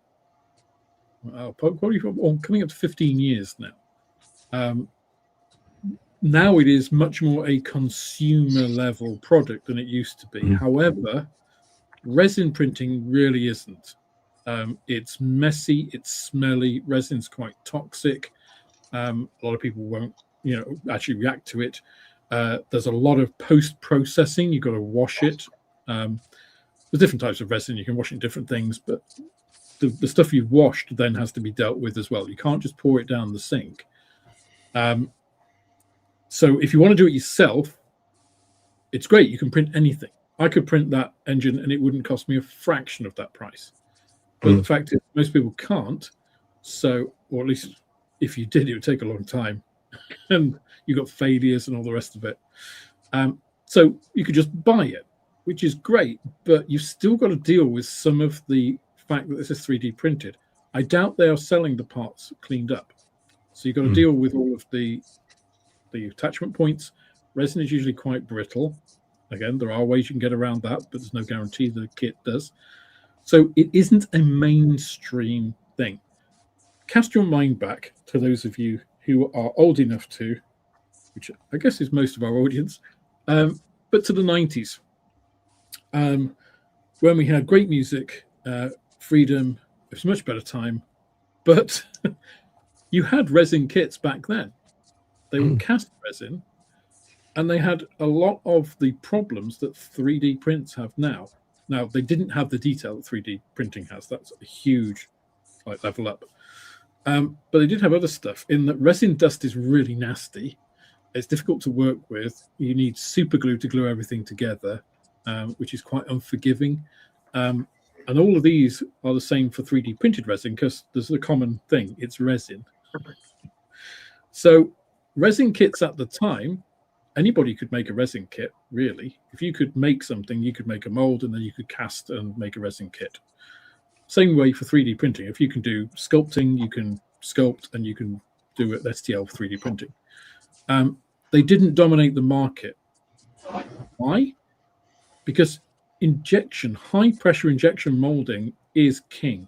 Speaker 1: probably coming up to 15 years now. Now it is much more a consumer level product than it used to be. However, resin printing really isn't. It's messy, it's smelly, resin's quite toxic. A lot of people won't, actually react to it. There's a lot of post-processing. You've got to wash it. There's different types of resin. You can wash it in different things, but the stuff you've washed then has to be dealt with as well. You can't just pour it down the sink. So if you want to do it yourself, it's great. You can print anything. I could print that engine and it wouldn't cost me a fraction of that price. But the fact is, most people can't. So, or at least if you did, it would take a long time. And you got failures and all the rest of it. So you could just buy it, which is great. But you've still got to deal with some of the fact that this is 3D printed. I doubt they are selling the parts cleaned up. So you've got to deal with all of the attachment points. Resin is usually quite brittle. Again, there are ways you can get around that, but there's no guarantee the kit does. So it isn't a mainstream thing. Cast your mind back to those of you who are old enough to, which I guess is most of our audience, but to the 90s, when we had great music, freedom, it was a much better time, but you had resin kits back then. They were cast resin, and they had a lot of the problems that 3D prints have now. Now, they didn't have the detail that 3D printing has. That's a huge level up. But they did have other stuff in that resin dust is really nasty. It's difficult to work with. You need super glue to glue everything together, which is quite unforgiving. And And all of these are the same for 3D printed resin because there's a common thing, it's resin. So resin kits at the time, anybody could make a resin kit, really. If you could make something, you could make a mold and then you could cast and make a resin kit. Same way for 3D printing. If you can do sculpting, you can sculpt and you can do it STL 3D printing. They didn't dominate the market. Why? Because high pressure injection molding is king.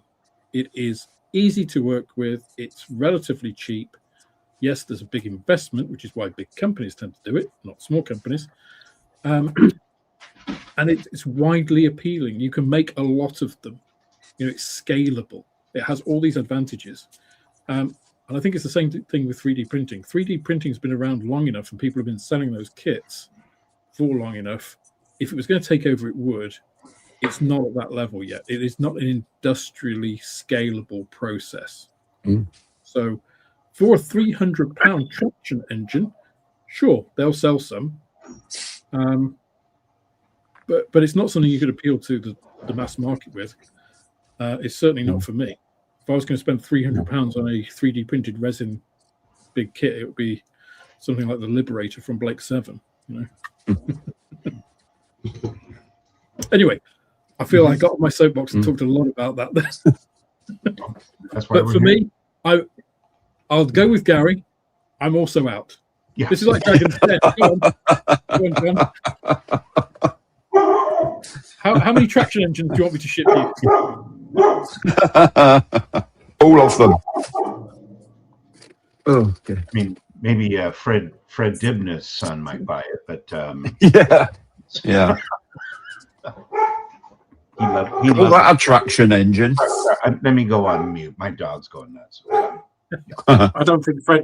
Speaker 1: It is easy to work with. It's relatively cheap. Yes, there's a big investment, which is why big companies tend to do it, not small companies. And it's widely appealing. You can make a lot of them. It's scalable. It has all these advantages. And I think it's the same thing with 3D printing. 3D printing has been around long enough and people have been selling those kits for long enough. If it was going to take over, it would. It's not at that level yet. It is not an industrially scalable process. So for a £300 traction engine, sure, they'll sell some. But it's not something you could appeal to the mass market with. It's certainly not for me. If I was going to spend £300 on a 3D printed resin big kit, it would be something like the Liberator from Blake 7. Anyway, I feel I got on my soapbox and talked a lot about that.
Speaker 3: That's why
Speaker 1: but for me, I'll go with Gary. I'm also out.
Speaker 3: Yeah.
Speaker 1: This is like Dragon's Den. Go on, John. How many traction engines do you want me to ship you?
Speaker 2: All of them. Oh, okay.
Speaker 3: I mean, maybe Fred Dibna's son might buy it, but
Speaker 2: yeah.
Speaker 3: He
Speaker 2: All that attraction engine.
Speaker 3: Let me go on mute. My dog's going nuts.
Speaker 4: I don't think Fred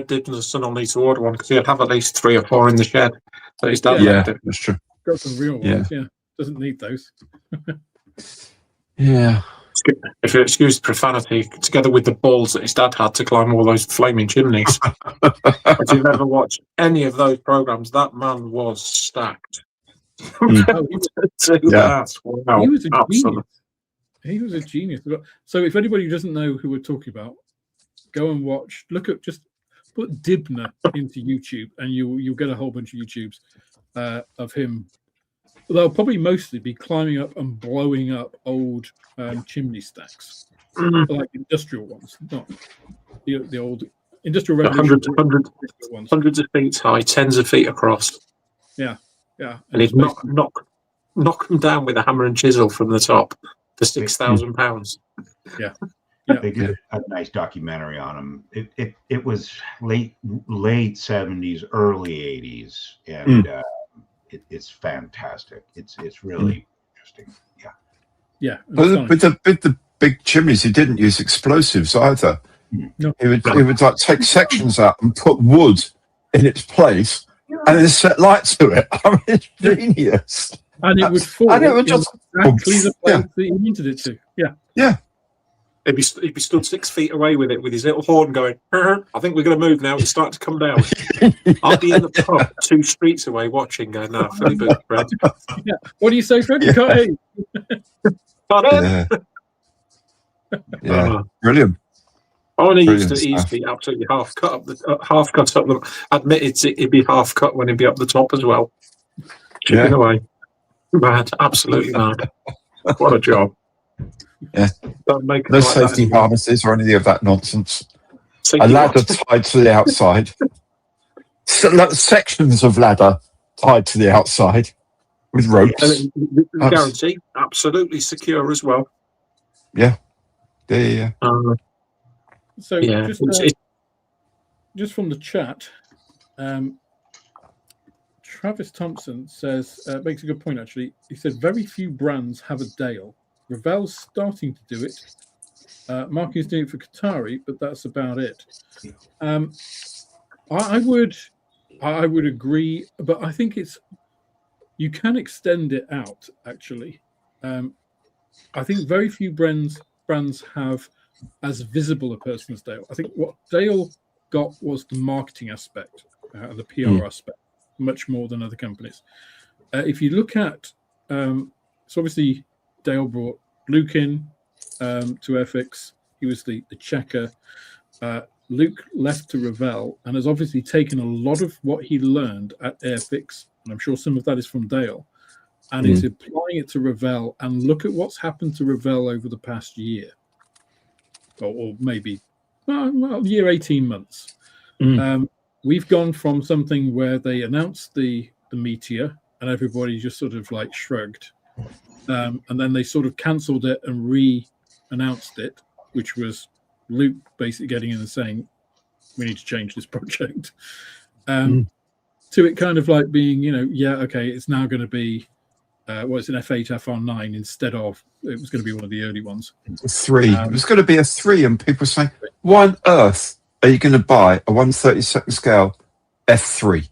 Speaker 4: Dibna's son will need to order one because he'd have at least 3 or 4 in the shed. So his dad left it.
Speaker 2: That's true.
Speaker 1: Got some real ones, Doesn't need those.
Speaker 2: Yeah.
Speaker 4: If you excuse profanity, together with the balls that his dad had to climb all those flaming chimneys. If you've ever watched any of those programs, that man was stacked.
Speaker 1: Wow.
Speaker 4: He
Speaker 1: was a genius. He was a genius. So if anybody doesn't know who we're talking about, go and watch. Just put Dibna into YouTube, and you'll get a whole bunch of YouTubes of him. They'll probably mostly be climbing up and blowing up old chimney stacks, like industrial ones, not the old industrial revolution.
Speaker 4: Hundreds of feet high, tens of feet across.
Speaker 1: Yeah.
Speaker 4: And he'd knock them down with a hammer and chisel from the top for £6,000.
Speaker 1: Yeah.
Speaker 3: They did a nice documentary on him. It was late 70s, early 80s, and it's fantastic. It's really interesting.
Speaker 1: Yeah.
Speaker 2: But with the big chimneys, he didn't use explosives either.
Speaker 1: No.
Speaker 2: He would like take sections out and put wood in its place, and then set light to it. I mean, it's genius.
Speaker 1: And it would fall.
Speaker 2: And it would just
Speaker 1: exactly the place that he wanted it to. Yeah.
Speaker 4: He'd be stood 6 feet away with it, with his little horn going, I think we're going to move now. It's starting to come down. I'll be in the pub 2 streets away watching, going, no, Philly Boot, Fred.
Speaker 1: Yeah. What do you say, Fred? Cut
Speaker 2: Yeah. Brilliant.
Speaker 4: Only used to be absolutely half cut up the. Admitted it'd be half cut when it'd be up the top as well. Chipping away. Mad, absolutely mad. What a job.
Speaker 2: Yeah.
Speaker 4: Don't make
Speaker 2: No safety harnesses or anything of that nonsense. A ladder tied to the outside. Sections of ladder tied to the outside with ropes.
Speaker 4: Guarantee, absolutely secure as well.
Speaker 2: Yeah.
Speaker 1: So just from the chat, Travis Thompson says, makes a good point actually. He said very few brands have a Dale. Revell's starting to do it. Mark is doing it for Qatari, but that's about it. I would agree, but I think you can extend it out actually. I think very few brands have as visible a person as Dale. I think what Dale got was the marketing aspect and the PR aspect, much more than other companies. If you look at, so obviously Dale brought Luke in to Airfix. He was the checker. Luke left to Revell and has obviously taken a lot of what he learned at Airfix, and I'm sure some of that is from Dale, and is applying it to Revell. And look at what's happened to Revell over the past year, or maybe year, 18 months. We've gone from something where they announced the Meteor and everybody just sort of like shrugged, and then they sort of cancelled it and re-announced it, which was Luke basically getting in and saying, we need to change this project, to it kind of like being, okay, it's now going to be, it's an F8 FR9 instead of, it was going to be one of the early ones.
Speaker 2: 3. It was going to be a 3, and people saying, why on earth are you going to buy a 1/32 scale F3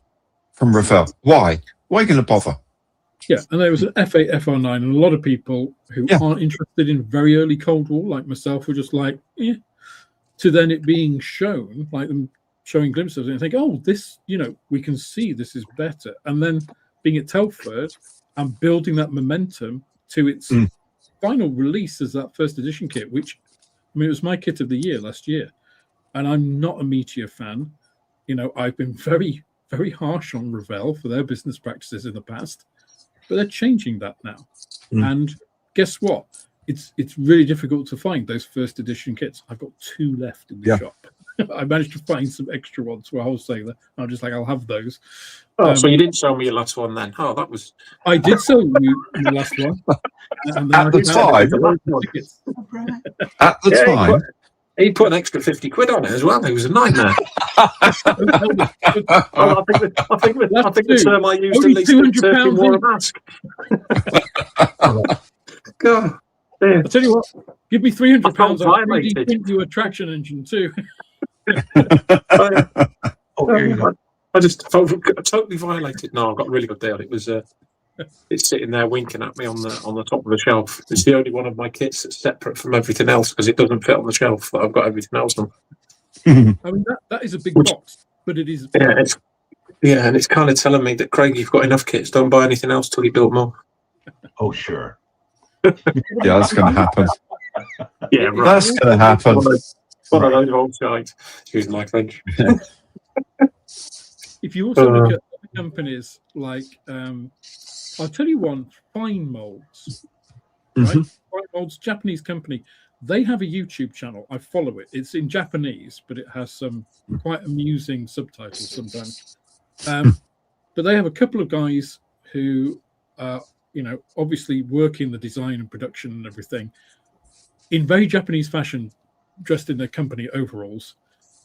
Speaker 2: from Revell? Why? Why are you going to bother?
Speaker 1: Yeah, and there was an F8 FR9, and a lot of people who aren't interested in very early Cold War, like myself, were just like, to then it being shown, like them showing glimpses, and think, oh, this, we can see this is better. And then being at Telford and building that momentum to its final release as that first edition kit, which, it was my kit of the year last year. And I'm not a Meteor fan. I've been very, very harsh on Revell for their business practices in the past, but they're changing that now. And guess what? It's really difficult to find those first edition kits. I've got 2 left in the shop. I managed to find some extra ones for a wholesaler. I'm just like, I'll have those.
Speaker 4: Oh, so you didn't sell me your last one then? Oh, that was.
Speaker 1: I did sell you the last one. And
Speaker 2: At the time. At the time.
Speaker 4: He put an extra 50 quid on it as well. It was a nightmare. I think the term I used
Speaker 1: only
Speaker 4: at least £200 wore a mask. God. Yeah.
Speaker 1: I'll tell you what, give me £300 on
Speaker 4: violated.
Speaker 1: 3D print attraction engine too.
Speaker 4: I just felt totally violated. No, I got a really good deal. It was it's sitting there winking at me on the top of the shelf. It's the only one of my kits that's separate from everything else because it doesn't fit on the shelf that I've got everything else on.
Speaker 1: I mean that is a big box, but it is.
Speaker 4: Yeah, and it's kind of telling me that, Craig, you've got enough kits. Don't buy anything else till you build more.
Speaker 3: Oh, sure.
Speaker 2: Yeah, that's going to happen.
Speaker 4: Yeah, right.
Speaker 2: That's going to happen.
Speaker 4: What a load of old shite. Excuse my French.
Speaker 1: If you also look at other companies like, I'll tell you one, Fine Molds. Right? Fine Molds, Japanese company. They have a YouTube channel. I follow it. It's in Japanese, but it has some quite amusing subtitles sometimes. But they have a couple of guys who obviously work in the design and production and everything in very Japanese fashion, dressed in their company overalls,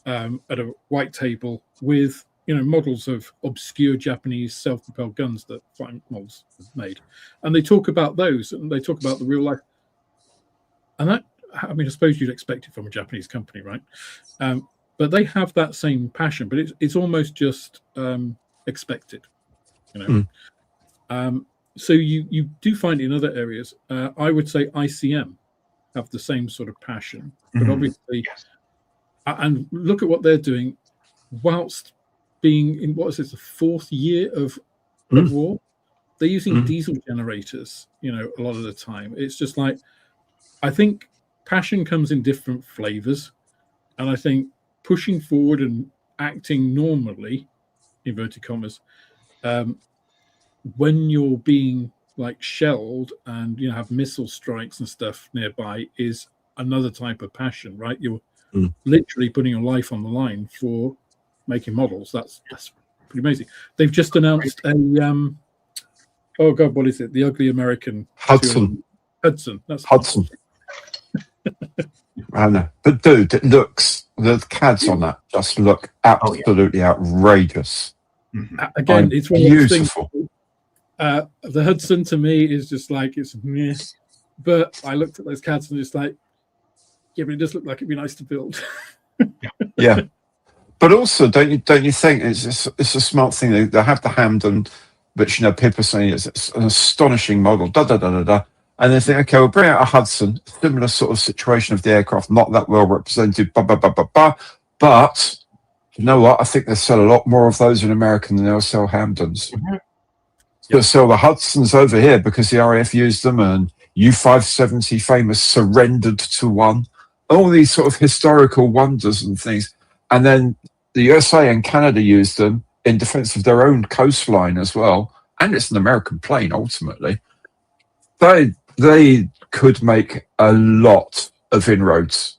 Speaker 1: at a white table with models of obscure Japanese self-propelled guns that Fine Molds have made, and they talk about those, and they talk about the real life. And that, I suppose you'd expect it from a Japanese company, right? But they have that same passion, but it's almost just expected, So you do find it in other areas. I would say ICM have the same sort of passion, but obviously, and look at what they're doing, whilst being in the 4th year of war, they're using diesel generators. A lot of the time, it's just like, I think passion comes in different flavors, and I think pushing forward and acting normally, inverted commas, when you're being like shelled and have missile strikes and stuff nearby is another type of passion, right? You're literally putting your life on the line for making models. That's pretty amazing. They've just announced a oh god, what is it? The ugly American
Speaker 2: Hudson.
Speaker 1: That's
Speaker 2: Hudson. I know, but dude, it looks, the CADs on that just look absolutely outrageous.
Speaker 1: Again, it's one of those things.
Speaker 2: Beautiful.
Speaker 1: The Hudson to me is just like, it's meh. But I looked at those CADs and just like, yeah, but it does look like it'd be nice to build.
Speaker 2: Yeah, but also, don't you think it's a smart thing? They have the Hamden, which people are saying it's an astonishing model. And they think, okay, we'll bring out a Hudson, similar sort of situation of the aircraft, not that well represented. But you know what? I think they sell a lot more of those in America than they'll sell Hamdens. They'll sell the Hudsons over here because the RAF used them, and U570 famous surrendered to one, all these sort of historical wonders and things. And then the USA and Canada used them in defense of their own coastline as well. And it's an American plane, ultimately. They could make a lot of inroads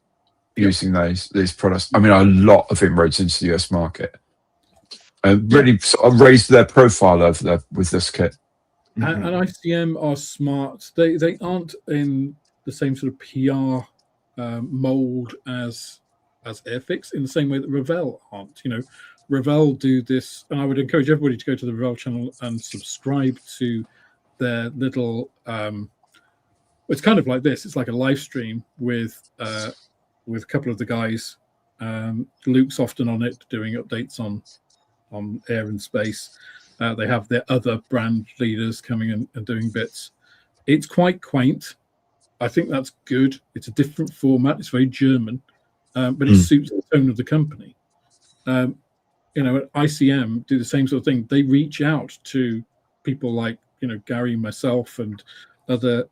Speaker 2: using these products. I mean, a lot of inroads into the US market. And really sort of raised their profile over there with this kit.
Speaker 1: And ICM are smart. They aren't in the same sort of PR mold as Airfix, in the same way that Revell aren't. You know, Revell do this, and I would encourage everybody to go to the Revell channel and subscribe to their little. It's kind of like this. It's like a live stream with a couple of the guys. Luke's often on it, doing updates on air and space. They have their other brand leaders coming in and doing bits. It's quite quaint. I think that's good. It's a different format. It's very German, but it suits the tone of the company. You know, ICM do the same sort of thing. They reach out to people like, you know, Gary, myself, and other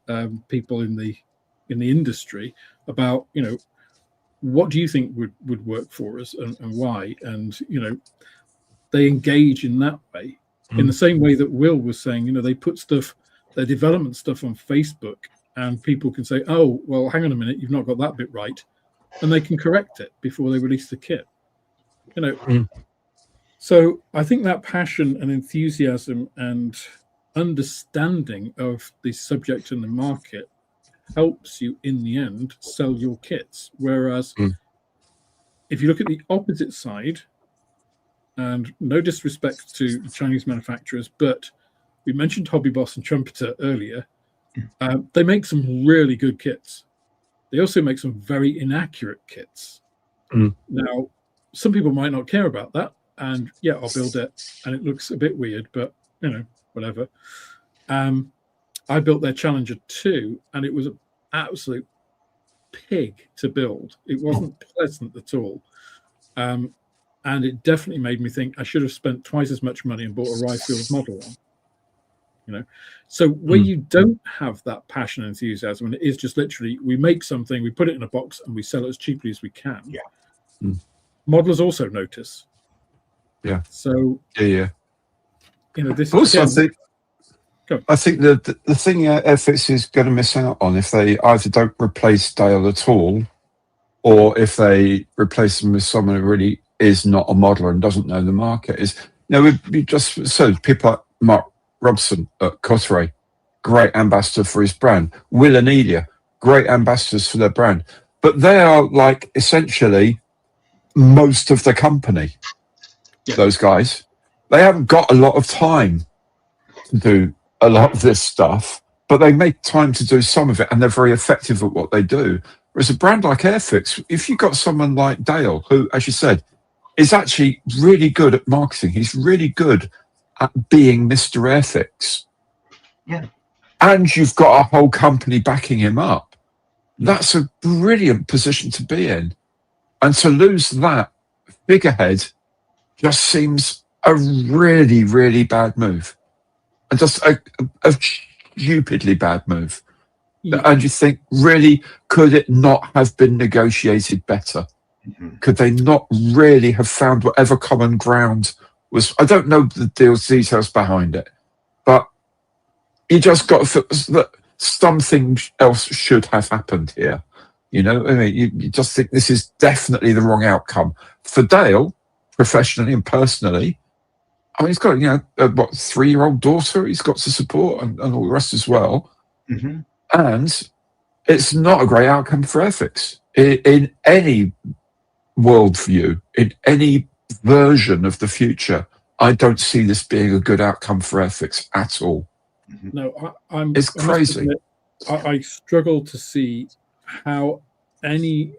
Speaker 1: people in the industry about, you know, what do you think would work for us and why? And, you know, they engage in that way. In the same way that Will was saying, you know, they put their development stuff on Facebook, and people can say, oh, well, hang on a minute, you've not got that bit right. And they can correct it before they release the kit. You know, so I think that passion and enthusiasm and understanding of the subject and the market helps you in the end sell your kits. Whereas if you look at the opposite side, and no disrespect to Chinese manufacturers, but we mentioned Hobby Boss and Trumpeter earlier. They make some really good kits. They also make some very inaccurate kits. Now, some people might not care about that, and yeah, I'll build it, and it looks a bit weird, but you know, whatever. I built their Challenger 2, and it was an absolute pig to build. It wasn't pleasant at all. And it definitely made me think I should have spent twice as much money and bought a Ryefield model one. You know, so where you don't have that passion and enthusiasm, and it is just literally we make something, we put it in a box, and we sell it as cheaply as we can. Yeah. Modelers also notice.
Speaker 2: Yeah.
Speaker 1: So
Speaker 2: yeah.
Speaker 1: You know, this
Speaker 2: also
Speaker 1: again,
Speaker 2: I think the thing Airfix is going to miss out on if they either don't replace Dale at all, or if they replace them with someone who really is not a modeler and doesn't know the market is, you know, we just said people like Mark Robson at Cotteray, great ambassador for his brand. Will and Elia, great ambassadors for their brand. But they are like essentially most of the company, those guys. They haven't got a lot of time to do a lot of this stuff, but they make time to do some of it, and they're very effective at what they do. Whereas a brand like Airfix, if you've got someone like Dale, who, as you said, is actually really good at marketing. He's really good at being Mr. Airfix.
Speaker 3: Yeah.
Speaker 2: And you've got a whole company backing him up. That's a brilliant position to be in. And to lose that figurehead just seems a really, really bad move. And just a stupidly bad move. Yeah. And you think, really, could it not have been negotiated better? Could they not really have found whatever common ground was? I don't know the deal's details behind it, but you just got to feel that something else should have happened here. You know, I mean, you just think this is definitely the wrong outcome for Dale, professionally and personally. I mean, he's got, you know, a 3-year-old daughter he's got to support and all the rest as well. And it's not a great outcome for Airfix in any worldview, in any version of the future. I don't see this being a good outcome for Airfix at all.
Speaker 1: No,
Speaker 2: it's crazy.
Speaker 1: I struggle to see how any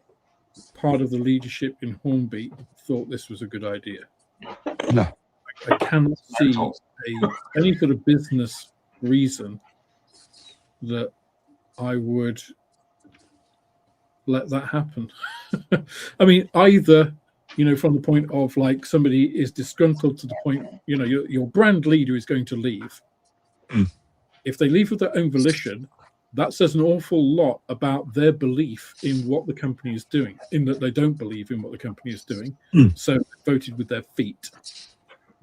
Speaker 1: part of the leadership in Hornby thought this was a good idea.
Speaker 2: No.
Speaker 1: I cannot see any sort of business reason that I would let that happen. I mean, either, you know, from the point of like somebody is disgruntled to the point, you know, your brand leader is going to leave. If they leave with their own volition, that says an awful lot about their belief in what the company is doing, in that they don't believe in what the company is doing. So they voted with their feet.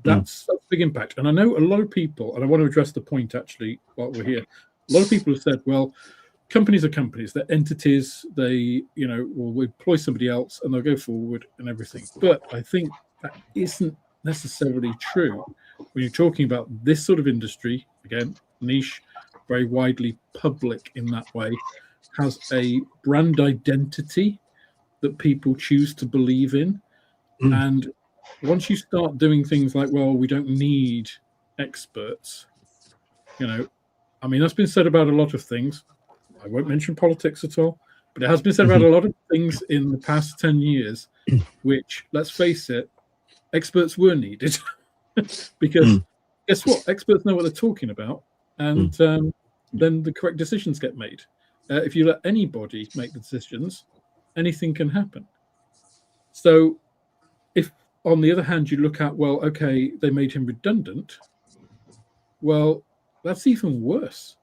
Speaker 1: That's a big impact. And I know a lot of people, and I want to address the point actually while we're here. A lot of people have said, well, companies are companies, they're entities, they, will employ somebody else and they'll go forward and everything. But I think that isn't necessarily true when you're talking about this sort of industry, again, niche, very widely public in that way, has a brand identity that people choose to believe in. And once you start doing things like, well, we don't need experts, that's been said about a lot of things. I won't mention politics at all, but it has been said about a lot of things in the past 10 years, which, let's face it, experts were needed. Because guess what? Experts know what they're talking about, and then the correct decisions get made. If you let anybody make the decisions, anything can happen. So if, on the other hand, you look at, well, okay, they made him redundant, well, that's even worse.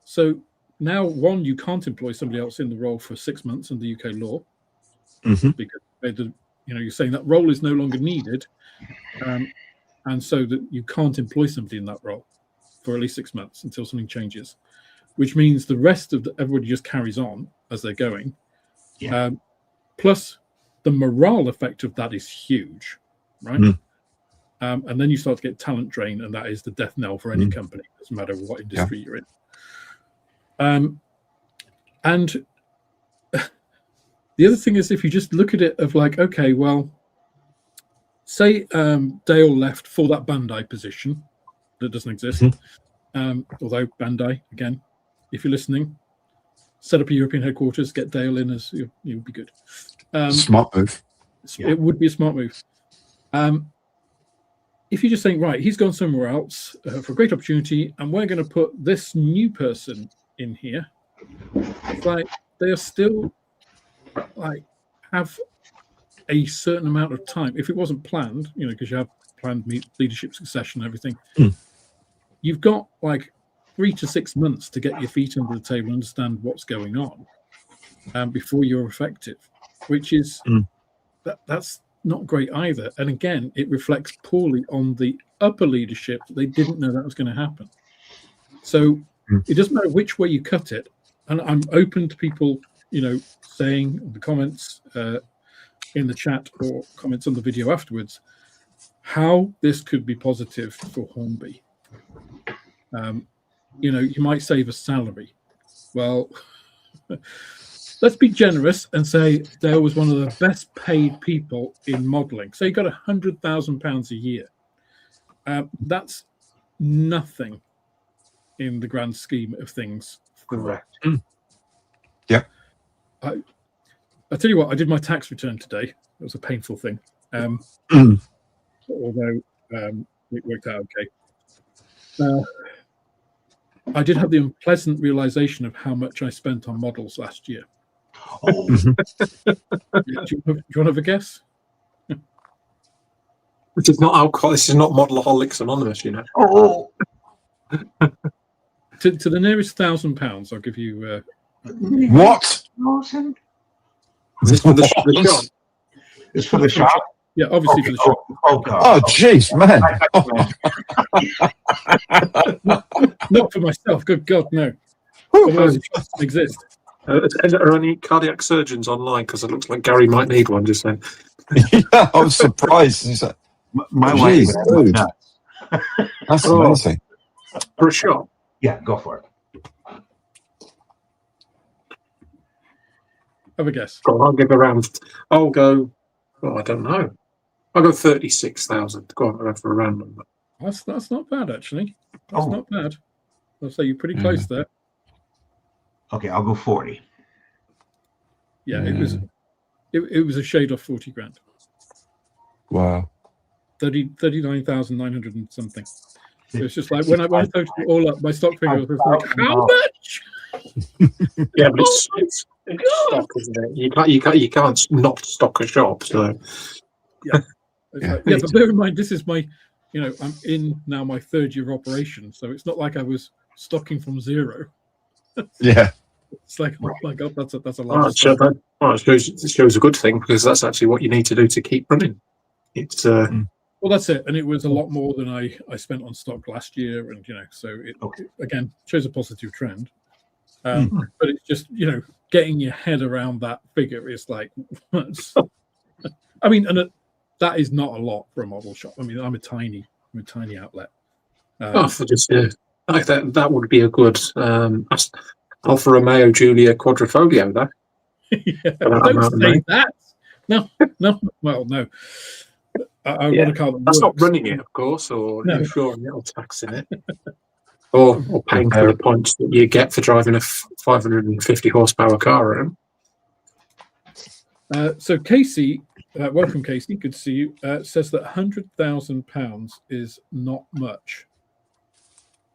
Speaker 1: So now, one, you can't employ somebody else in the role for 6 months under UK law, because you're saying that role is no longer needed, and so that you can't employ somebody in that role for at least 6 months until something changes, which means the rest of everybody just carries on as they're going. Plus, the morale effect of that is huge, right? And then you start to get talent drain, and that is the death knell for any company, doesn't matter what industry you're in. And the other thing is, if you just look at it of like, okay, well, say Dale left for that Bandai position that doesn't exist, although Bandai, again, if you're listening, set up a European headquarters, get Dale in, as you'll be good.
Speaker 2: Smart move.
Speaker 1: It would be a smart move. If you just think, right, he's gone somewhere else for a great opportunity, and we're going to put this new person in here, it's like they are still have a certain amount of time. If it wasn't planned, because you have planned leadership succession and everything, you've got 3 to 6 months to get your feet under the table and understand what's going on before you're effective, which is that's not great either. And again, it reflects poorly on the upper leadership. They didn't know that was going to happen. So it doesn't matter which way you cut it. And I'm open to people, saying in the comments in the chat or comments on the video afterwards, how this could be positive for Hornby. You might save a salary. Well, let's be generous and say Dale was one of the best paid people in modelling. So he got £100,000 a year. That's nothing in the grand scheme of things.
Speaker 3: Correct.
Speaker 2: Yeah.
Speaker 1: I tell you what, I did my tax return today. It was a painful thing. Although it worked out okay. I did have the unpleasant realization of how much I spent on models last year.
Speaker 3: Oh.
Speaker 1: Do you want to have a guess?
Speaker 4: This is not alcohol. This is not Modelaholics Anonymous,
Speaker 3: Oh.
Speaker 1: To the nearest £1,000, I'll give you.
Speaker 2: What?
Speaker 4: Is this for the shop?
Speaker 3: It's for the shop?
Speaker 1: Yeah, obviously for the shop.
Speaker 2: Oh, jeez, man.
Speaker 1: Not for myself. Good God, no. Otherwise, it doesn't exist.
Speaker 4: Are any cardiac surgeons online? Because it looks like Gary might need one. Just saying.
Speaker 2: Yeah, I was surprised. He's like,
Speaker 3: My wife.
Speaker 2: dude. That's amazing.
Speaker 4: For a shop?
Speaker 3: Yeah, go for it.
Speaker 1: Have a guess.
Speaker 4: Go on, I'll give a round. I'll go. Oh, I don't know. I'll go 36,000. Go on, I'll go for a round number.
Speaker 1: That's not bad, actually. That's not bad. I'll say you're pretty close there.
Speaker 3: Okay, I'll go 40.
Speaker 1: Yeah, it was a shade off 40 grand.
Speaker 2: Wow.
Speaker 1: 39,900 and something. So it's just like when I totaled it all up, my stock figure was like, how much?
Speaker 4: Yeah, but it's stock, isn't it? You can't not stock a shop. So
Speaker 1: yeah, but bear in mind, this is my, I'm in now my 3rd year of operation, so it's not like I was stocking from zero.
Speaker 2: Yeah.
Speaker 1: It's like, oh my god, that's a lot
Speaker 4: Well,
Speaker 1: of stuff.
Speaker 4: it shows a good thing, because that's actually what you need to do to keep running. It's
Speaker 1: Well, that's it, and it was a lot more than I spent on stock last year, and so it again shows a positive trend. But it's just getting your head around that figure is like, I mean, and that is not a lot for a model shop. I mean, I'm a tiny outlet.
Speaker 4: for just like that would be a good Alfa Romeo Giulia Quadrifoglio there.
Speaker 1: Yeah, don't say that. No. Well, no. I want a car
Speaker 4: that's
Speaker 1: works.
Speaker 4: not running it, of course, or
Speaker 1: No.
Speaker 4: insuring it, or taxing it, or paying for the points that you get for driving a 550 horsepower car around.
Speaker 1: So Casey, welcome Casey, good to see you. Says that £100,000 is not much.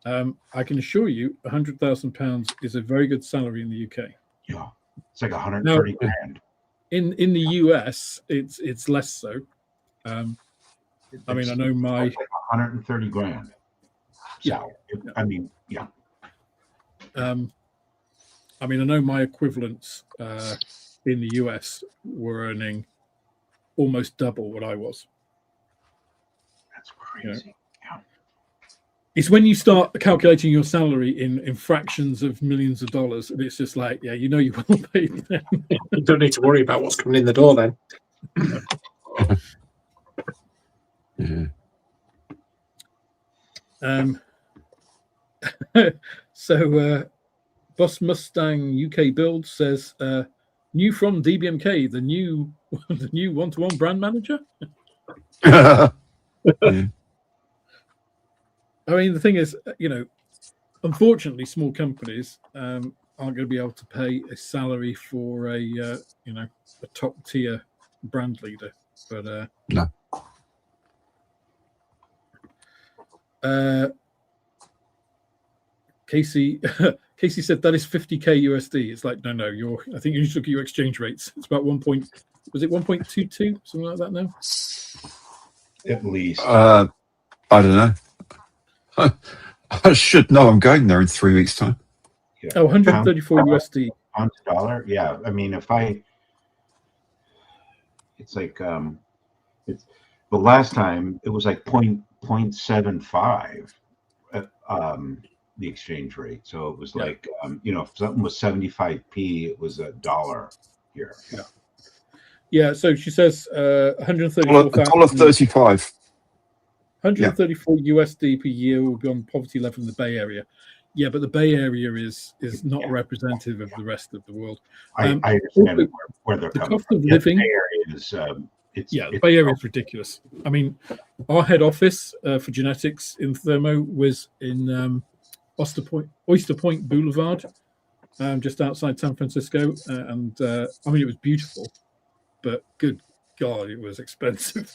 Speaker 1: I can assure you, £100,000 is a very good salary in the UK.
Speaker 3: Yeah, it's like 130 grand.
Speaker 1: In the US, it's less so. I mean, I know my
Speaker 3: like 130 grand. So, I mean, yeah.
Speaker 1: I mean, I know my equivalents in the US were earning almost double what I was.
Speaker 3: That's crazy. Yeah.
Speaker 1: It's when you start calculating your salary in fractions of millions of dollars, and it's just like, you know, you will pay them.
Speaker 4: You don't need to worry about what's coming in the door then.
Speaker 1: So Boss Mustang UK Build says new from DBMK, the new one-to-one brand manager.
Speaker 2: Yeah.
Speaker 1: I mean, the thing is, unfortunately, small companies aren't going to be able to pay a salary for a top tier brand leader. But
Speaker 2: No.
Speaker 1: Casey said that is 50k USD. It's like, no, I think you need to look at your exchange rates. It's about 1.22, something like that now?
Speaker 3: At least.
Speaker 2: I don't know. I should know. I'm going there in 3 weeks' time.
Speaker 3: Yeah.
Speaker 1: Oh, 134 USD.
Speaker 3: Pound to dollar? Yeah. I mean, it's like, it's the last time it was like 0.75 the exchange rate. So it was like, if something was 75p, it was $1 here.
Speaker 1: Yeah. So she says 134
Speaker 2: $1.35.
Speaker 1: 134 USD per year will be on poverty level in the Bay Area. Yeah, but the Bay Area is not representative of the rest of the world.
Speaker 3: I understand where they're coming
Speaker 1: cost
Speaker 3: from.
Speaker 1: of living.
Speaker 3: The Bay Area is
Speaker 1: the Bay Area is ridiculous. I mean, our head office for genetics in Thermo was in Oyster Point Boulevard, just outside San Francisco, and I mean, it was beautiful, but good God, it was expensive.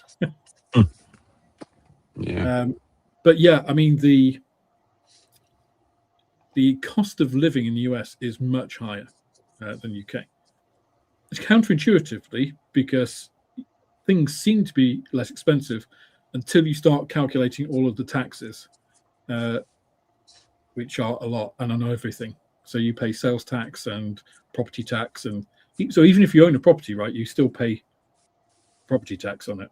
Speaker 2: Yeah.
Speaker 1: But yeah, I mean, the cost of living in the US is much higher than UK. It's counterintuitively, because things seem to be less expensive until you start calculating all of the taxes, which are a lot, and on everything. So you pay sales tax and property tax, and so even if you own a property, right, you still pay property tax on it.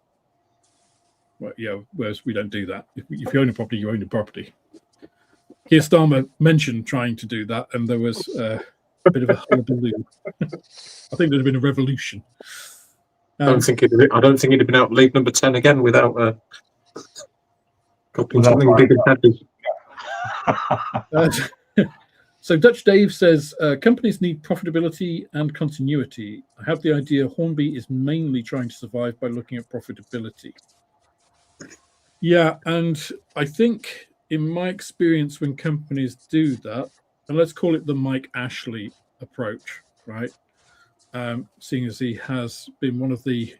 Speaker 1: Well, whereas we don't do that. If you own a property, you own a property. Keir Starmer mentioned trying to do that, and there was a bit of a hullabaloo. I think there'd have been a revolution.
Speaker 4: I don't think it'd have been out league number 10 again without something big and heavy.
Speaker 1: So Dutch Dave says companies need profitability and continuity. I have the idea Hornby is mainly trying to survive by looking at profitability. Yeah, and I think in my experience, when companies do that, and let's call it the Mike Ashley approach, right? Seeing as he has been one of the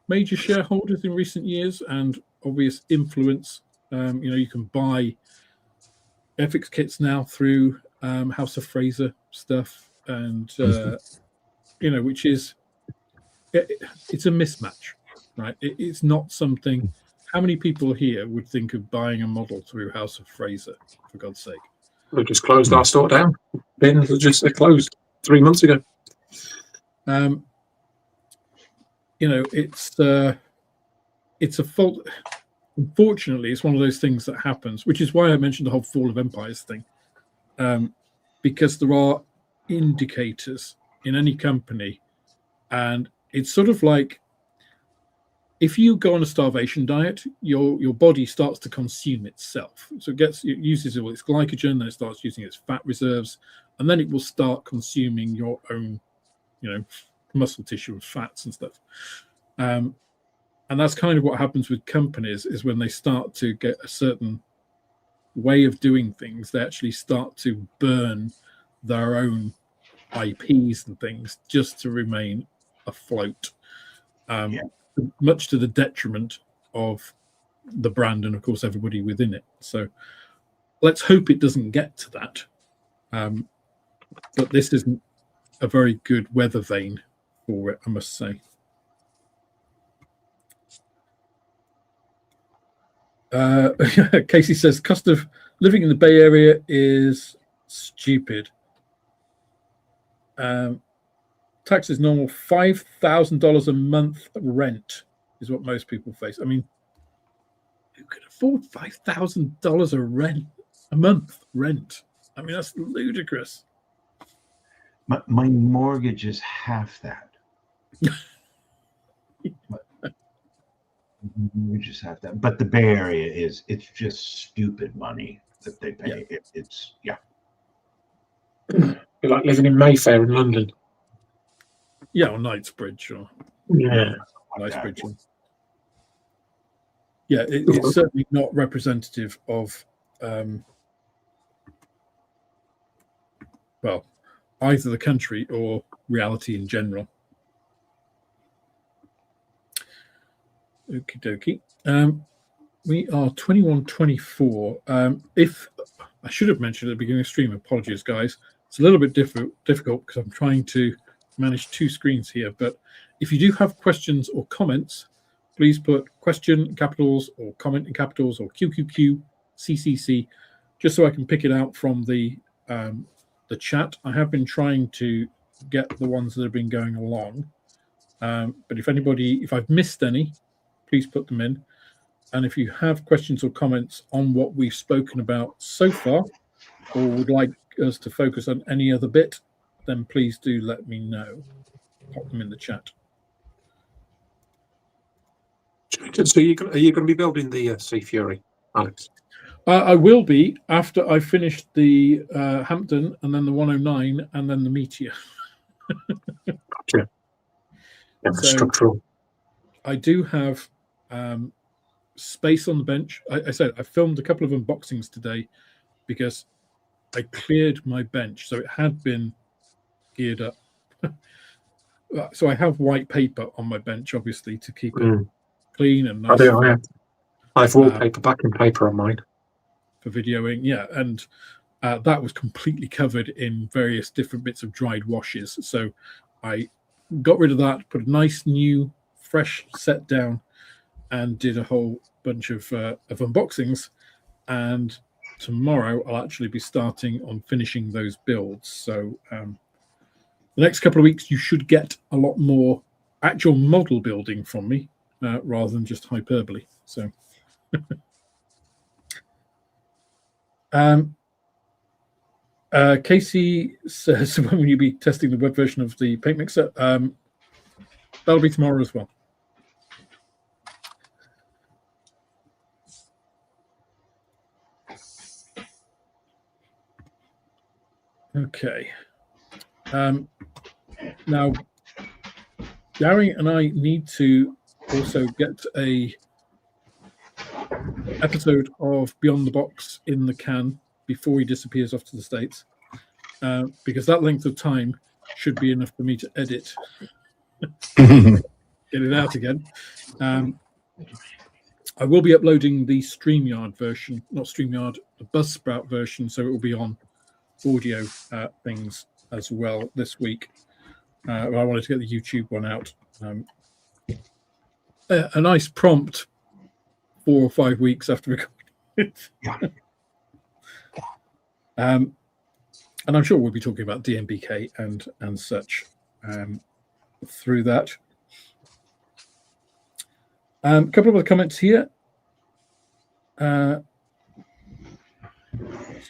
Speaker 1: major shareholders in recent years and obvious influence. You can buy Airfix kits now through House of Fraser stuff, and which is it's a mismatch, right? It's not something. How many people here would think of buying a model through House of Fraser, for God's sake?
Speaker 4: We just closed our store down. Bins are just closed 3 months ago.
Speaker 1: It's a fault. Unfortunately, it's one of those things that happens, which is why I mentioned the whole fall of empires thing, because there are indicators in any company, and it's sort of like if you go on a starvation diet, your body starts to consume itself. So it uses all its glycogen, then it starts using its fat reserves, and then it will start consuming your own, muscle tissue and fats and stuff. And that's kind of what happens with companies, is when they start to get a certain way of doing things, they actually start to burn their own IPs and things just to remain afloat, much to the detriment of the brand and, of course, everybody within it. So let's hope it doesn't get to that. But this isn't a very good weather vane for it, I must say. Casey says cost of living in the Bay Area is stupid. Tax is normal. $5,000 a month rent is what most people face. I mean, who could afford $5,000 a month rent? I mean, that's ludicrous.
Speaker 3: My mortgage is half that. We just have that. But the Bay Area it's just stupid money that they pay. Yeah. It's
Speaker 4: You're like living in Mayfair in London.
Speaker 1: Yeah, or Knightsbridge, or Knightsbridge. Yeah, it's certainly not representative of either the country or reality in general. Okie dokie. We are 21:24. If I should have mentioned at the beginning of the stream, apologies, guys. It's a little bit difficult because I'm trying to manage two screens here. But if you do have questions or comments, please put question in capitals or comment in capitals or QQQ, CCC, just so I can pick it out from the chat. I have been trying to get the ones that have been going along. But if I've missed any, please put them in. And if you have questions or comments on what we've spoken about so far, or would like us to focus on any other bit, then please do let me know. Pop them in the chat.
Speaker 4: So are you going to be building the Sea Fury, Alex?
Speaker 1: I will be after I finish the Hampton, and then the 109, and then the Meteor.
Speaker 4: Gotcha. Yeah, structural.
Speaker 1: I do have space on the bench. I said I filmed a couple of unboxings today because I cleared my bench, so it had been geared up. So I have white paper on my bench, obviously, to keep it clean and nice.
Speaker 4: I have wallpaper, backing paper on mine
Speaker 1: for videoing. Yeah, and that was completely covered in various different bits of dried washes. So I got rid of that, put a nice new fresh set down, and did a whole bunch of unboxings. And tomorrow I'll actually be starting on finishing those builds. So the next couple of weeks you should get a lot more actual model building from me rather than just hyperbole. So Casey says, when will you be testing the web version of the paint mixer? That'll be tomorrow as well. Okay. Now, Gary and I need to also get a episode of Beyond the Box in the can before he disappears off to the States, because that length of time should be enough for me to edit, get it out again. I will be uploading the StreamYard version, not StreamYard, the Buzzsprout version, so it will be on audio things as well this week. I wanted to get the YouTube one out. A nice prompt 4 or 5 weeks after recording it.
Speaker 3: Yeah.
Speaker 1: And I'm sure we'll be talking about DBMK and such through that. A couple of other comments here. So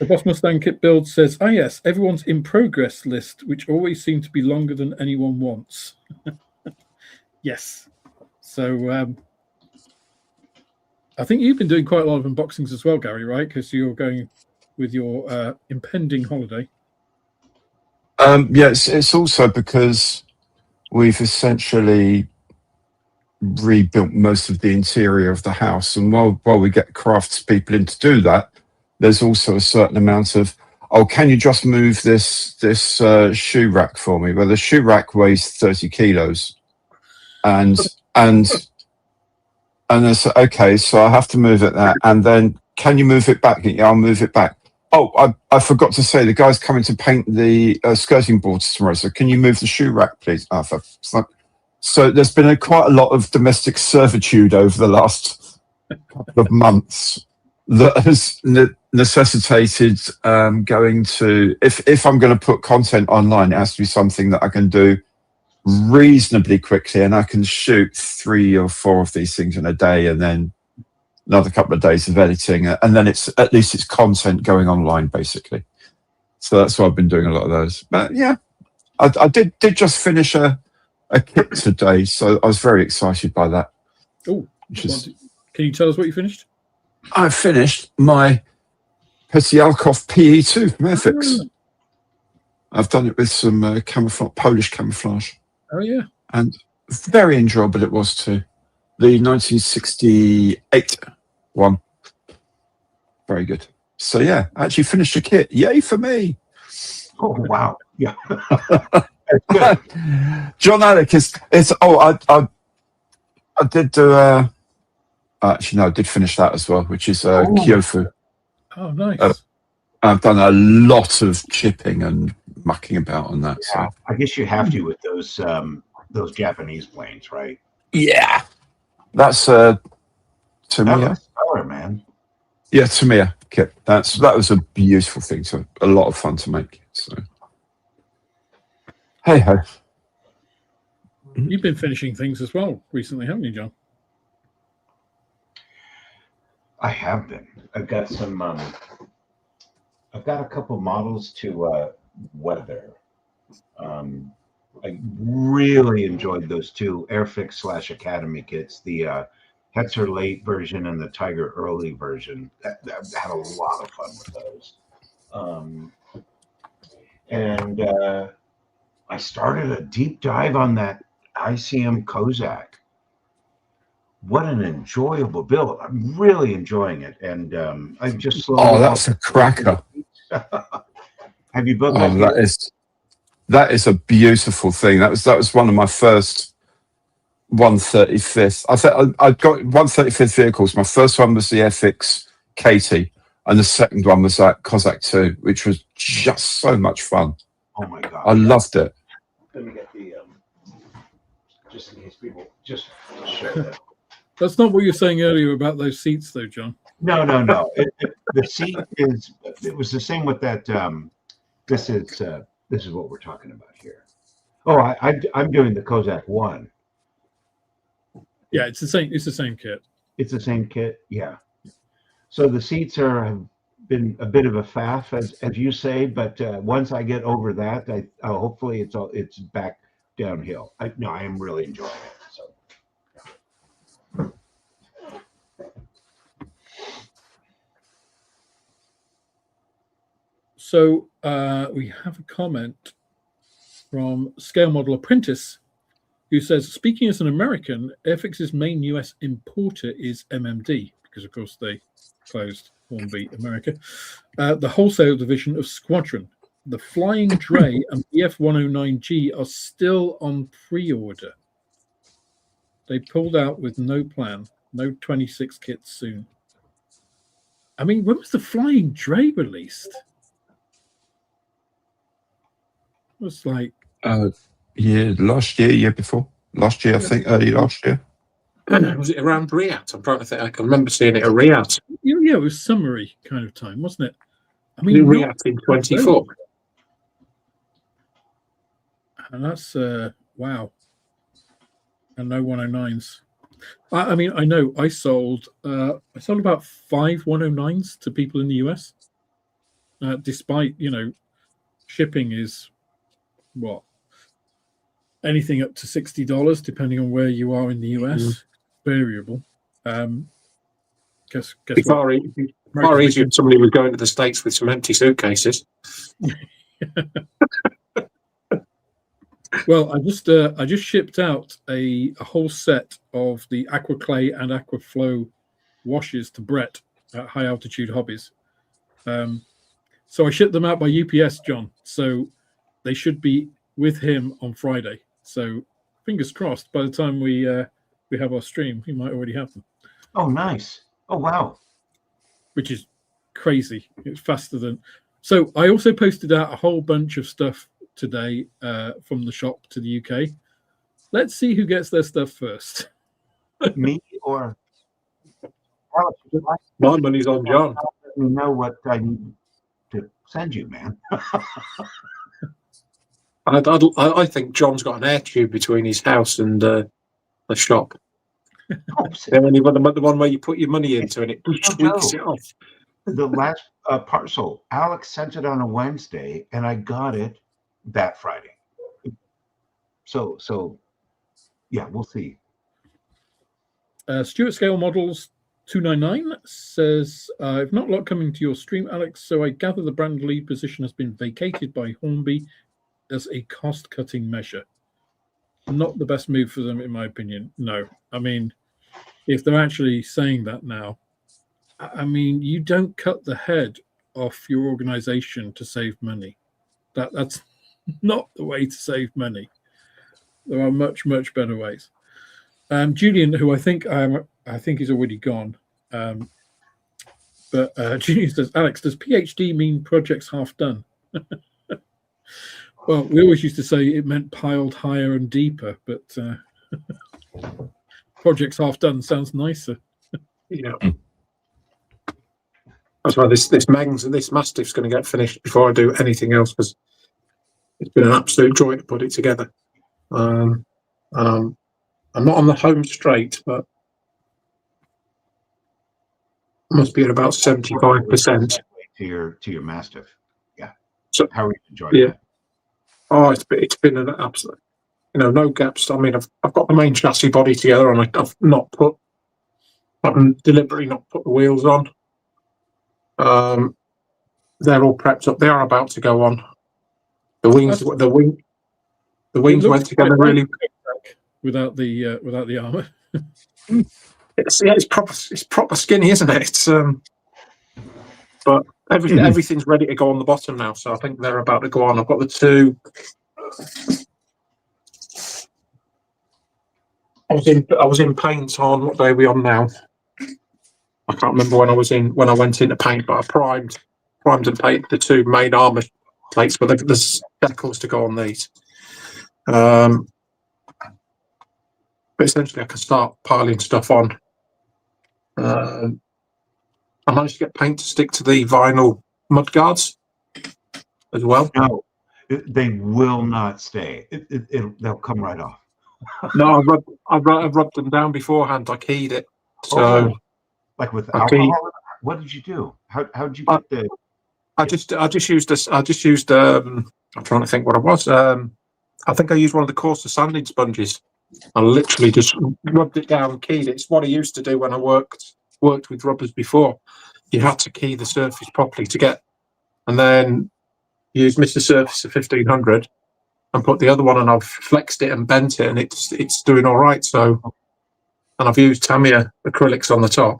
Speaker 1: Boss Mustang Kit Build says, yes, everyone's in progress list, which always seem to be longer than anyone wants. Yes. So I think you've been doing quite a lot of unboxings as well, Gary, right? Because you're going with your impending holiday.
Speaker 2: Yeah, it's also because we've essentially rebuilt most of the interior of the house, and while we get craftspeople in to do that, there's also a certain amount of, can you just move this shoe rack for me? Well, the shoe rack weighs 30 kilos, and I said, okay, so I have to move it there, and then can you move it back? Yeah, I'll move it back. Oh, I forgot to say, the guy's coming to paint the skirting boards tomorrow, so can you move the shoe rack, please? So there's been quite a lot of domestic servitude over the last couple of months that has necessitated going to, if I'm going to put content online, it has to be something that I can do reasonably quickly, and I can shoot 3 or 4 of these things in a day, and then another couple of days of editing, and then at least it's content going online, basically. So that's why I've been doing a lot of those. But yeah, I did just finish a kit today, so I was very excited by that.
Speaker 1: Oh, can you tell us what you finished?
Speaker 2: I finished my Petialkov PE2 from Airfix. I've done it with some Polish camouflage.
Speaker 1: Oh yeah,
Speaker 2: and very enjoyable it was too. The 1968 one, very good. So yeah, I actually finished a kit. Yay for me!
Speaker 3: Oh wow, yeah.
Speaker 2: John Alec is. I did do. Actually, no, I did finish that as well, which is Kyofu.
Speaker 1: Oh, nice.
Speaker 2: I've done a lot of chipping and mucking about on that.
Speaker 3: Yeah,
Speaker 2: so
Speaker 3: I guess you have to with those Japanese planes, right?
Speaker 2: yeah, that's Tamiya.
Speaker 3: Stellar, man.
Speaker 2: Yeah, Tamiya kit. That was a beautiful thing. So a lot of fun to make. So hey ho.
Speaker 1: You've been finishing things as well recently, haven't you, John?
Speaker 3: I have been. I've got some. I've got a couple models to weather. I really enjoyed those 2 Airfix / Academy kits, the Hetzer Late version and the Tiger Early version. I had a lot of fun with those. And I started a deep dive on that ICM Kozak. What an enjoyable build. I'm really enjoying it. And I just slowly...
Speaker 2: Oh, that's a cracker.
Speaker 3: Have you built
Speaker 2: that? That is a beautiful thing. That was one of my first 135th. I got 135th vehicles. My first one was the Airfix Katie, and the second one was that Kozak 2, which was just so much fun.
Speaker 3: Oh my God.
Speaker 2: I loved it.
Speaker 3: Let me get the just in case people just show that.
Speaker 1: That's not what you were saying earlier about those seats, though, John.
Speaker 3: No. The seat is. It was the same with that. This is what we're talking about here. Oh, I'm doing the Kozak 1.
Speaker 1: Yeah, it's the same. It's the same kit.
Speaker 3: It's the same kit. Yeah. So the seats have been a bit of a faff, as you say, but once I get over that, hopefully it's back downhill. I am really enjoying it. So.
Speaker 1: So we have a comment from Scale Model Apprentice, who says, speaking as an American, Airfix's main US importer is MMD, because of course they closed Hornby America, the wholesale division of Squadron. The Flying Dre and BF-109G are still on pre-order. They pulled out with no plan, no 26 kits soon. I mean, when was the Flying Dre released? It was like...
Speaker 2: last year before. Last year, I think, early last year.
Speaker 4: Was it around Riyadh? I'm trying to think. I can remember seeing it at Riyadh.
Speaker 1: Yeah, it was summery kind of time, wasn't it? I mean,
Speaker 4: React in 24.
Speaker 1: And that's wow. And no 109s. I mean, I know I sold about 5 109s to people in the US. Despite, shipping is what? Anything up to $60, depending on where you are in the US. Variable. Guess
Speaker 4: Far easier if somebody was going to the States with some empty suitcases.
Speaker 1: Well, I just shipped out a whole set of the Aqua Clay and Aqua Flow washes to Brett at High Altitude Hobbies. So I shipped them out by UPS, John. So they should be with him on Friday. So fingers crossed. By the time we have our stream, he might already have them.
Speaker 3: Oh, nice. Oh, wow.
Speaker 1: Which is crazy. It's faster than. So I also posted out a whole bunch of stuff today from the shop to the UK. Let's see who gets their stuff first.
Speaker 3: Me or
Speaker 4: Alex? My money's on John.
Speaker 3: Let me know what I need to send you, man.
Speaker 4: I think John's got an air tube between his house and the shop. Then when the one where you put your money into and it tweaks it off.
Speaker 3: The last parcel, Alex sent it on a Wednesday, and I got it that Friday. So yeah, we'll see.
Speaker 1: Stuart Scale Models 299 says, I've not a lot coming to your stream, Alex, so I gather the brand lead position has been vacated by Hornby as a cost-cutting measure. Not the best move for them, in my opinion. No. I mean, if they're actually saying that now, I mean, you don't cut the head off your organization to save money. That's not the way to save money. There are much, much better ways. Julian, who I think is already gone. But Julian says, Alex, does PhD mean projects half done? Well, we always used to say it meant piled higher and deeper, but projects half done sounds nicer.
Speaker 4: Yeah. That's why this Mangs and this Mastiff's going to get finished before I do anything else, because it's been an absolute joy to put it together. I'm not on the home straight, but I must be at about 75%.
Speaker 3: To your Mastiff, yeah.
Speaker 4: So
Speaker 3: how are you enjoying that?
Speaker 4: Oh, it's been an absolute, no gaps. I mean, I've got the main chassis body together, and I've deliberately not put the wheels on. They're all prepped up. They are about to go on. The wings went together really
Speaker 1: without the armor.
Speaker 4: It's proper skinny, isn't it? It's but everything's ready to go on the bottom now, so I think they're about to go on. I've got the two. I was in paint on, what day are we on now? I can't remember when I went into paint, but I primed and painted the two main armour plates, but there's decals to go on these. But essentially I can start piling stuff on. I managed to get paint to stick to the vinyl mudguards as well.
Speaker 3: No, they will not stay. They'll come right off.
Speaker 4: No, I rubbed them down beforehand. I keyed it. So,
Speaker 3: like with alcohol. What did you do? How did you get the?
Speaker 4: I just used this. I'm trying to think what it was. I think I used one of the coarser sanding sponges. I literally just rubbed it down, keyed it. It's what I used to do when I worked with rubbers before. You had to key the surface properly to get, and then use Mr. Surface of 1500 and put the other one, and I've flexed it and bent it, and it's doing all right. So, and I've used Tamiya acrylics on the top.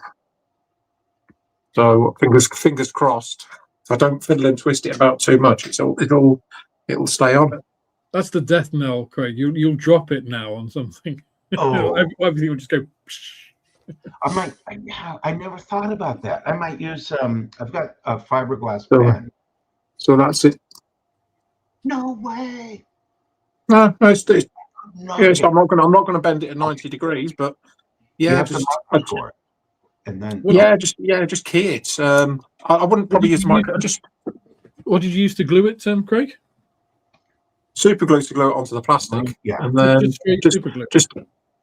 Speaker 4: So fingers crossed. If I don't fiddle and twist it about too much, it'll stay on.
Speaker 1: That's the death knell, Craig. You'll drop it now on something.
Speaker 3: Oh,
Speaker 1: everything will just go.
Speaker 3: I never thought about that. I might use I've got a fiberglass pen.
Speaker 4: So that's it.
Speaker 3: No way.
Speaker 4: No, it's I'm not going to bend it at 90 degrees, but yeah, just key it. I wouldn't probably use my just
Speaker 1: What did you use to glue it, Craig?
Speaker 4: super glue to glue it onto the plastic.
Speaker 3: Yeah.
Speaker 4: And then
Speaker 1: Just straight super glue.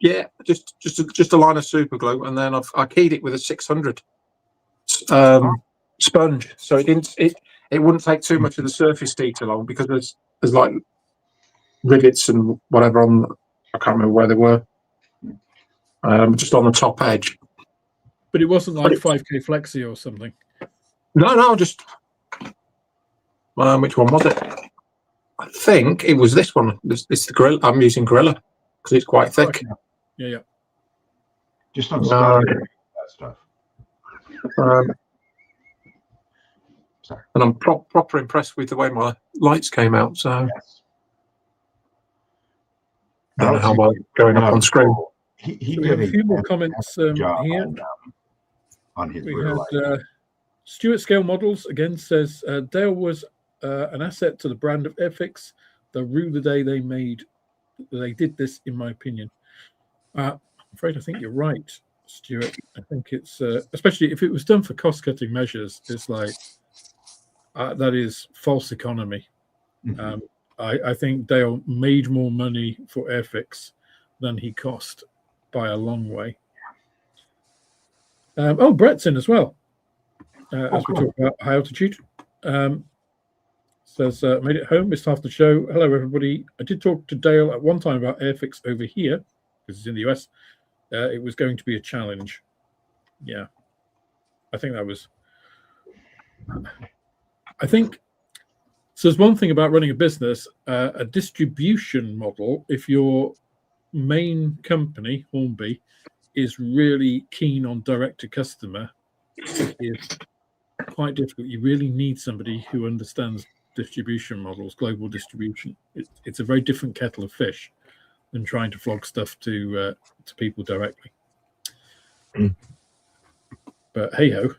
Speaker 4: just a line of super glue, and then I keyed it with a 600 sponge, so it wouldn't take too much of the surface detail on, because there's like rivets and whatever on. I can't remember where they were. Just on the top edge.
Speaker 1: But it wasn't like 5K Flexi or something.
Speaker 4: No, just which one was it? I think it was this one. It's the Gorilla. I'm using Gorilla because it's quite thick.
Speaker 1: Okay. Yeah.
Speaker 3: Just on that stuff. Sorry.
Speaker 4: And I'm proper impressed with the way my lights came out. So
Speaker 3: Yes.
Speaker 4: I don't know how well going up on screen.
Speaker 3: He
Speaker 1: We
Speaker 3: did
Speaker 1: have a few more comments here.
Speaker 3: On his
Speaker 1: We
Speaker 3: rear light.
Speaker 1: had Stuart Scale Models again says Dale was an asset to the brand of Airfix. They'll rue the day they did this, in my opinion. I'm afraid I think you're right, Stuart. I think it's especially if it was done for cost-cutting measures, it's like that is false economy.
Speaker 3: Mhm.
Speaker 1: I think Dale made more money for Airfix than he cost by a long way. Brett's in as well. As we talk about high altitude. Says, made it home, missed half the show. Hello, everybody. I did talk to Dale at one time about Airfix over here, because it's in the US. It was going to be a challenge. Yeah. I think so. There's one thing about running a business, a distribution model, if your main company, Hornby, is really keen on direct to customer, is quite difficult. You really need somebody who understands distribution models, global distribution. It's a very different kettle of fish than trying to flog stuff to people directly. But hey ho.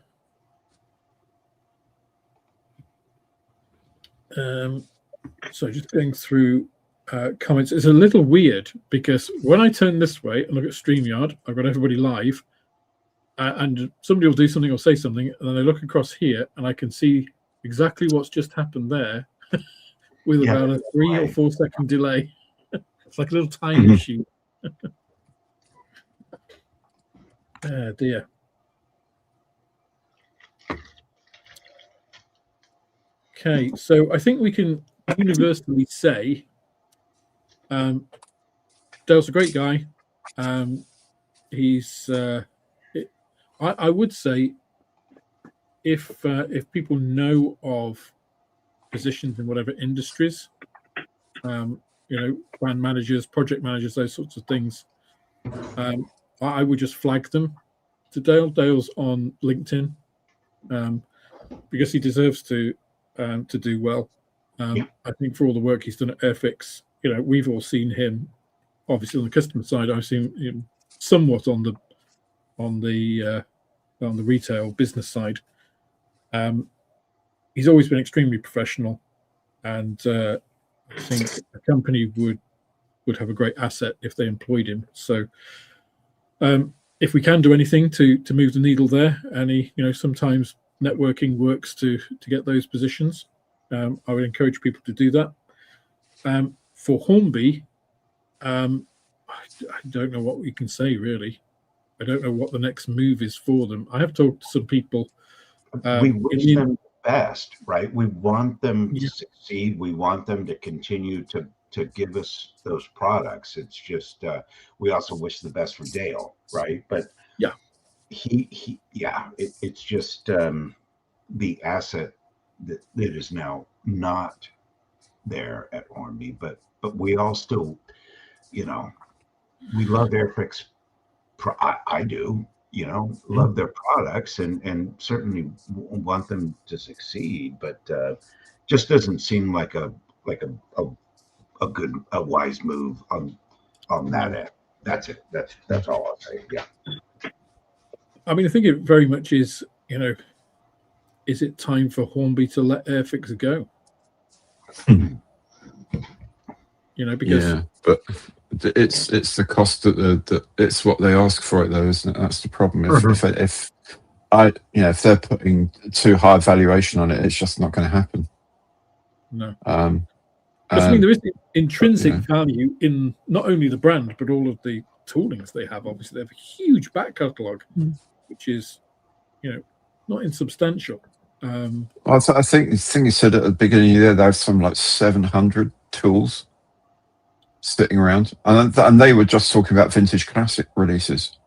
Speaker 1: So just going through comments. It's a little weird because when I turn this way and look at StreamYard, I've got everybody live, and somebody will do something or say something, and then I look across here and I can see exactly what's just happened there with about a 3 or 4 second delay. It's like a little time machine. Oh dear. Okay, so I think we can universally say Dale's a great guy. He's I would say if people know of positions in whatever industries, brand managers, project managers, those sorts of things, I would just flag them to Dale. Dale's on LinkedIn because he deserves to do well. I think for all the work he's done at Airfix, we've all seen him. Obviously, on the customer side, I've seen him somewhat on the retail business side. He's always been extremely professional, and I think a company would have a great asset if they employed him. So, if we can do anything to move the needle there, and sometimes networking works to get those positions, I would encourage people to do that. For Hornby, I don't know what we can say really. I don't know what the next move is for them. I have talked to some people.
Speaker 3: We wish them the best, right? We want them to succeed. We want them to continue to give us those products. It's just we also wish the best for Dale, right? But
Speaker 1: yeah,
Speaker 3: it's just the asset that is now not there at Hornby, but we all still, we love Airfix. I do, love their products and certainly want them to succeed, but just doesn't seem like a wise move on that end. That's it. That's all I'll say. Yeah.
Speaker 1: I mean, I think it very much is, is it time for Hornby to let Airfix go? Because
Speaker 2: but it's the cost that it's what they ask for it though, isn't it? That's the problem. If if they're putting too high valuation on it, it's just not going to happen.
Speaker 1: No.
Speaker 2: And,
Speaker 1: I mean, there is intrinsic value in not only the brand, but all of the toolings they have. Obviously, they have a huge back catalogue, which is, not insubstantial.
Speaker 2: I think the thing you said at the beginning of the year, they have some like 700 tools sitting around, and they were just talking about vintage classic releases.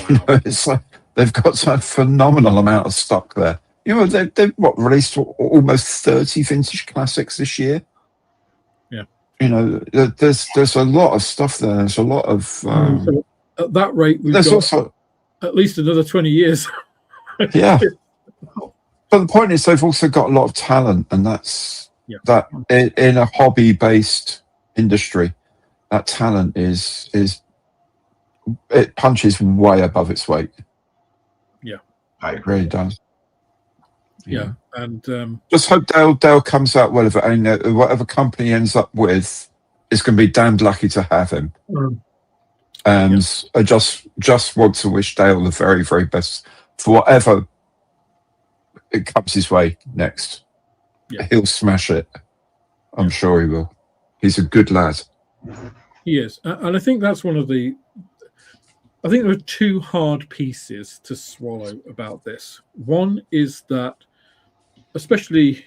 Speaker 1: Wow.
Speaker 2: It's like they've got such a phenomenal amount of stock there. They've released almost 30 vintage classics this year.
Speaker 1: Yeah.
Speaker 2: There's a lot of stuff there. There's a lot of.
Speaker 1: So at that rate, we've got
Speaker 2: also
Speaker 1: at least another 20 years.
Speaker 2: Yeah. But the point is, they've also got a lot of talent, and that's that in a hobby-based industry, that talent is it punches way above its weight.
Speaker 1: Yeah,
Speaker 2: it really does.
Speaker 1: Yeah, and
Speaker 2: just hope Dale comes out well of it, and whatever company he ends up with is going to be damned lucky to have him. And I just want to wish Dale the very, very best for whatever it comes his way next.
Speaker 1: Yeah.
Speaker 2: He'll smash it. I'm sure he will. He's a good lad.
Speaker 1: He is. And I think that's one of the... I think there are two hard pieces to swallow about this. One is that, especially,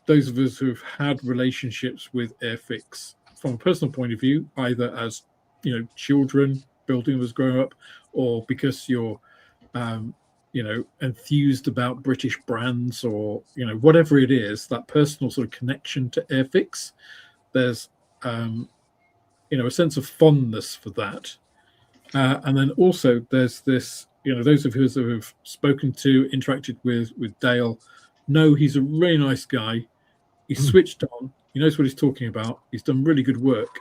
Speaker 1: those of us who've had relationships with Airfix from a personal point of view, either as, children building was growing up, or because you're enthused about British brands, or whatever it is, that personal sort of connection to Airfix, there's a sense of fondness for that, and then also there's this, those of us who have spoken to, interacted with Dale, know he's a really nice guy. He's switched on, he knows what he's talking about, he's done really good work,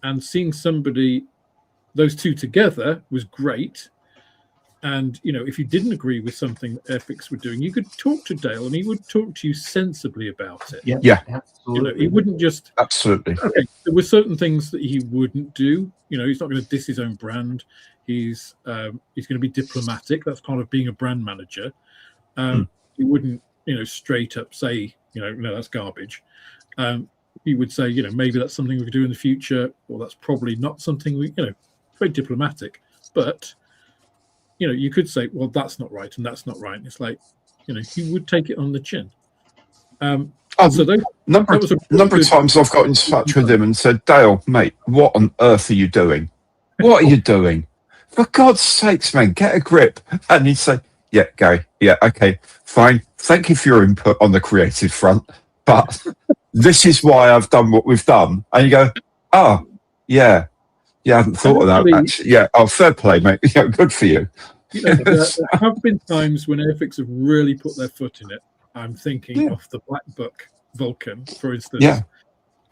Speaker 1: and seeing those two together was great. And, if you didn't agree with something that Airfix were doing, you could talk to Dale and he would talk to you sensibly about it.
Speaker 3: Yeah, absolutely.
Speaker 1: He wouldn't just...
Speaker 2: Absolutely.
Speaker 1: Okay, there were certain things that he wouldn't do. He's not going to diss his own brand. He's going to be diplomatic. That's part of being a brand manager. He wouldn't, straight up say, no, that's garbage. He would say, maybe that's something we could do in the future, or that's probably not something we, very diplomatic. But... you could say, well, that's not right, and that's not right. And it's like, he would take it on the chin. So
Speaker 2: number of times I've got in touch with him and said, Dale, mate, what on earth are you doing? What are you doing? For God's sakes, man, get a grip. And he'd say, yeah, Gary, yeah, okay, fine. Thank you for your input on the creative front, but this is why I've done what we've done. And you go, oh, yeah. Yeah, I hadn't thought of that, actually. Yeah, fair play, mate. Yeah, good for you.
Speaker 1: There have been times when Airfix have really put their foot in it. I'm thinking of the Black Book Vulcan, for instance.
Speaker 2: Yeah.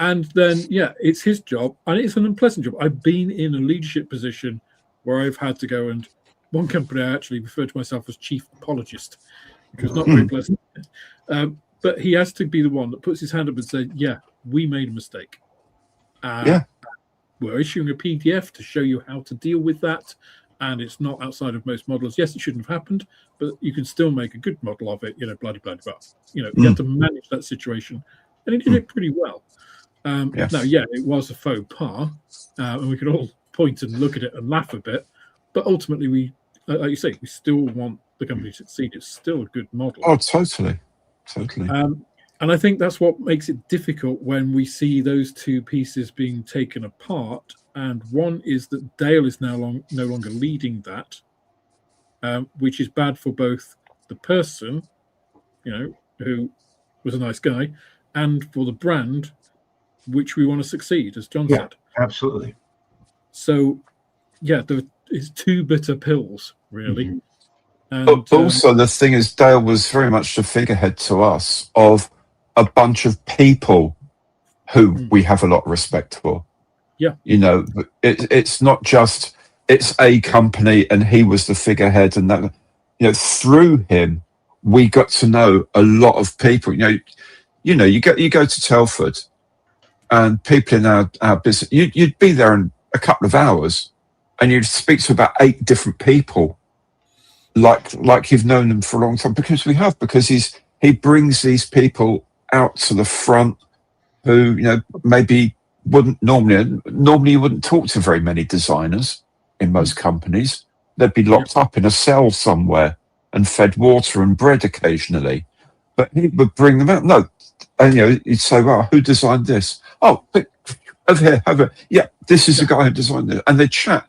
Speaker 1: And then, it's his job, and it's an unpleasant job. I've been in a leadership position where I've had to go, and one company I actually referred to myself as chief apologist, which was not very pleasant. But he has to be the one that puts his hand up and says, yeah, we made a mistake. We're issuing a PDF to show you how to deal with that, and it's not outside of most models. Yes, it shouldn't have happened, but you can still make a good model of it, blah, blah, blah. You have to manage that situation, and he did it pretty well.
Speaker 2: Yes.
Speaker 1: Now, it was a faux pas, and we could all point and look at it and laugh a bit, but ultimately we, like you say, we still want the company to succeed. It's still a good model.
Speaker 2: Oh, totally.
Speaker 1: And I think that's what makes it difficult when we see those two pieces being taken apart. And one is that Dale is now no longer leading that, which is bad for both the person, who was a nice guy, and for the brand, which we want to succeed, as John said.
Speaker 3: Absolutely.
Speaker 1: So, there is two bitter pills, really. And,
Speaker 2: but also, the thing is, Dale was very much the figurehead to us of a bunch of people who we have a lot of respect for.
Speaker 1: Yeah.
Speaker 2: It's not just, it's a company and he was the figurehead, and that, through him, we got to know a lot of people. You go to Telford and people in our business, you'd be there in a couple of hours and you'd speak to about 8 different people. like you've known them for a long time, because we have, because he brings these people out to the front who, you know, maybe wouldn't normally you wouldn't talk to very many designers in most companies. They'd be locked up in a cell somewhere and fed water and bread occasionally. But he would bring them out. No, and you know, he'd say, "Well, who designed this? Oh, over here, over. Yeah, this is the guy who designed it." And they chat,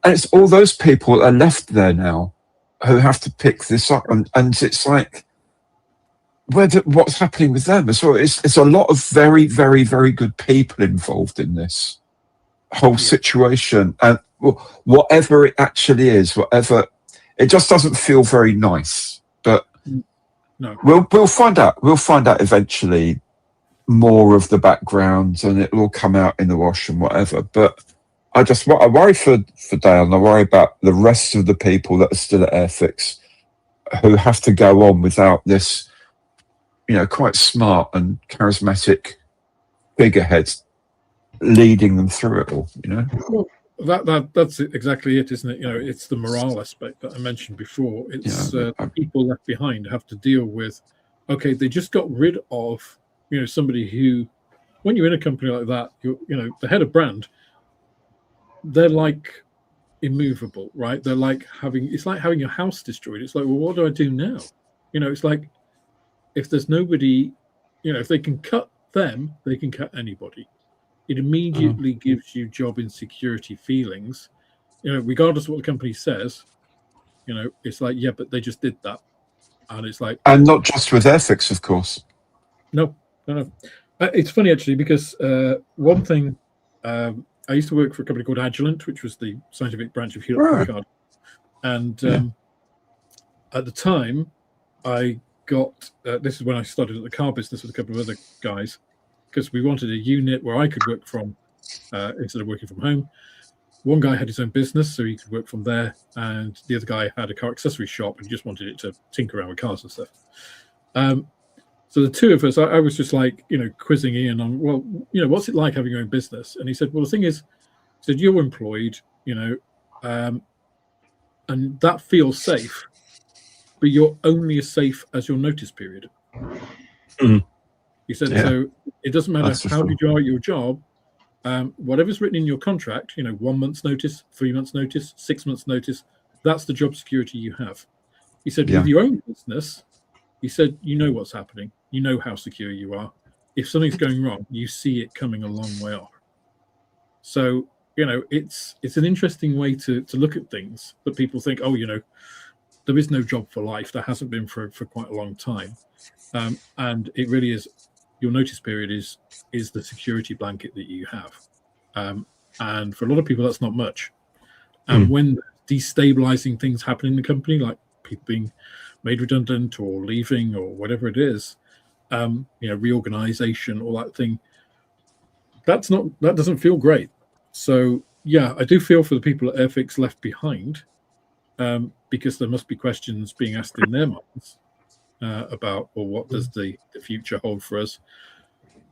Speaker 2: and it's all those people that are left there now who have to pick this up, and it's like, what's happening with them as well? It's a lot of very, very, very good people involved in this whole situation, and whatever it actually is, whatever, it just doesn't feel very nice. But
Speaker 1: no,
Speaker 2: we'll find out. We'll find out eventually more of the background, and it will come out in the wash and whatever. But I worry for Dale, and I worry about the rest of the people that are still at Airfix who have to go on without this, you know, quite smart and charismatic figurehead leading them through it all, you know.
Speaker 1: Well, that's exactly it, isn't it? You know, it's the morale aspect that I mentioned before. It's people left behind have to deal with, okay, they just got rid of, you know, somebody who, when you're in a company like that, you know, the head of brand, they're like immovable, right? They're like it's like having your house destroyed. It's like, well, what do I do now? You know, it's like, if there's nobody, you know, if they can cut them, they can cut anybody. It immediately gives you job insecurity feelings, you know, regardless of what the company says. You know, it's like, yeah, but they just did that. And it's like...
Speaker 2: And not just with Airfix, of course.
Speaker 1: No. It's funny, actually, because one thing, I used to work for a company called Agilent, which was the scientific branch of Hewlett-Packard. And at the time, I got this is when I started at the car business with a couple of other guys, because we wanted a unit where I could work from instead of working from home. One guy had his own business, so he could work from there, and the other guy had a car accessory shop and just wanted it to tinker around with cars and stuff. So the two of us, I was just like, you know, quizzing Ian on, well, you know, what's it like having your own business? And he said, well, the thing is, he said, you're employed, you know, and that feels safe, but you're only as safe as your notice period. He said, so it doesn't matter how good you are at your job, whatever's written in your contract, you know, 1 month's notice, 3 months' notice, 6 months' notice, that's the job security you have. He said, with your own business, he said, you know what's happening. You know how secure you are. If something's going wrong, you see it coming a long way off. So, you know, it's an interesting way to look at things, that people think, oh, you know, there is no job for life. There hasn't been for quite a long time. And it really is, your notice period is the security blanket that you have. And for a lot of people, that's not much. And when destabilizing things happen in the company, like people being made redundant or leaving or whatever it is, you know, reorganization, all that thing, that doesn't feel great. So yeah, I do feel for the people at Airfix left behind, because there must be questions being asked in their minds about, well, what does the future hold for us?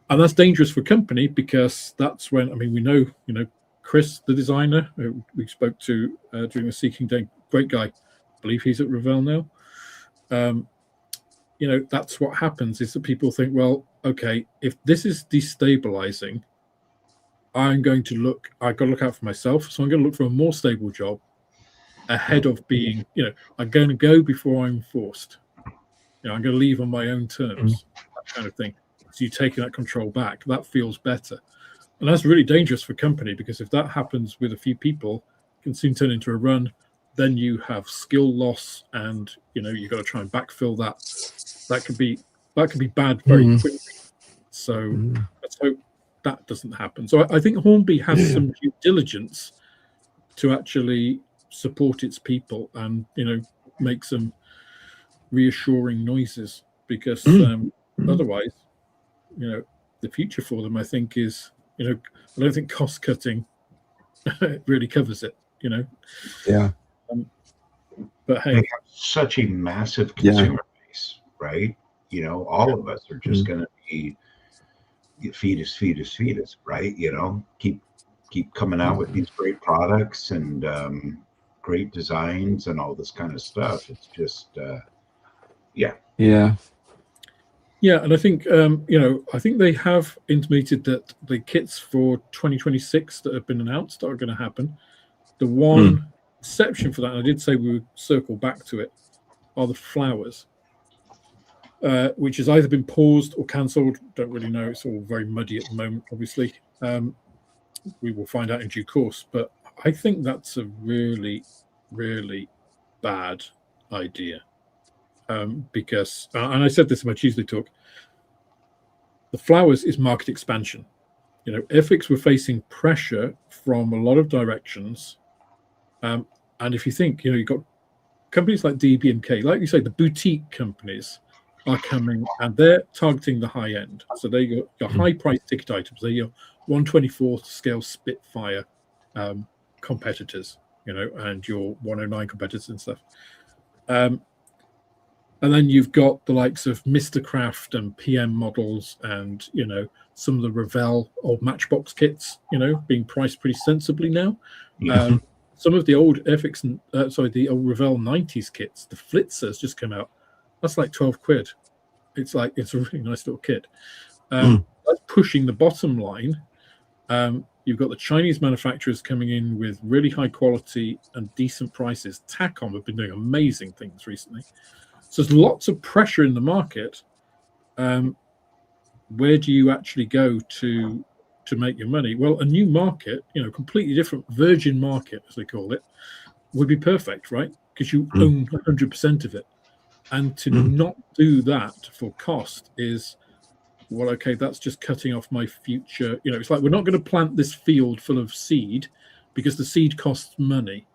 Speaker 1: And that's dangerous for a company, because that's when, I mean, we know, you know, Chris, the designer, who we spoke to during the Seeking Day, great guy, I believe he's at Revell now. You know, that's what happens, is that people think, well, okay, if this is destabilizing, I've got to look out for myself. So I'm going to look for a more stable job ahead of being, you know, I'm going to go before I'm forced. You know, I'm going to leave on my own terms, that kind of thing. So you're taking that control back. That feels better. And that's really dangerous for a company, because if that happens with a few people, it can soon turn into a run. Then you have skill loss, and, you know, you've got to try and backfill that. That could be bad very quickly. So let's hope that doesn't happen. So I think Hornby has some due diligence to actually support its people and, you know, make some reassuring noises, because otherwise, you know, the future for them, I think, is, you know, I don't think cost cutting really covers it, you know. But hey,
Speaker 3: they have such a massive consumer base, right? You know, all of us are just going to be feed us, right? You know, keep coming out with these great products, and great designs and all this kind of stuff. It's just, yeah.
Speaker 2: Yeah.
Speaker 1: Yeah, and I think I think they have intimated that the kits for 2026 that have been announced are going to happen. The one exception for that, and I did say we would circle back to it, are the flowers, which has either been paused or cancelled. Don't really know. It's all very muddy at the moment, obviously. We will find out in due course. But I think that's a really, really bad idea. Because, and I said this in my Tuesday talk, the flowers is market expansion. Airfix were facing pressure from a lot of directions. And if you think, you've got companies like DBMK, like you say, the boutique companies are coming and they're targeting the high end. So they got your high price ticket items. They're your 1/24th scale Spitfire competitors, and your 109 competitors and stuff. And then you've got the likes of Mr. Craft and PM models and, some of the Revell old Matchbox kits, being priced pretty sensibly now. Some of the old Airfix, the old Revell 90s kits, the Flitzers just come out. That's like 12 quid. It's a really nice little kit. That's pushing the bottom line. You've got the Chinese manufacturers coming in with really high quality and decent prices. Tacom have been doing amazing things recently. So there's lots of pressure in the market. Where do you actually go to make your money? Well, a new market, completely different virgin market, as they call it, would be perfect, right? Because you own 100% of it. And to not do that for cost is, well, okay, that's just cutting off my future. It's like we're not going to plant this field full of seed because the seed costs money.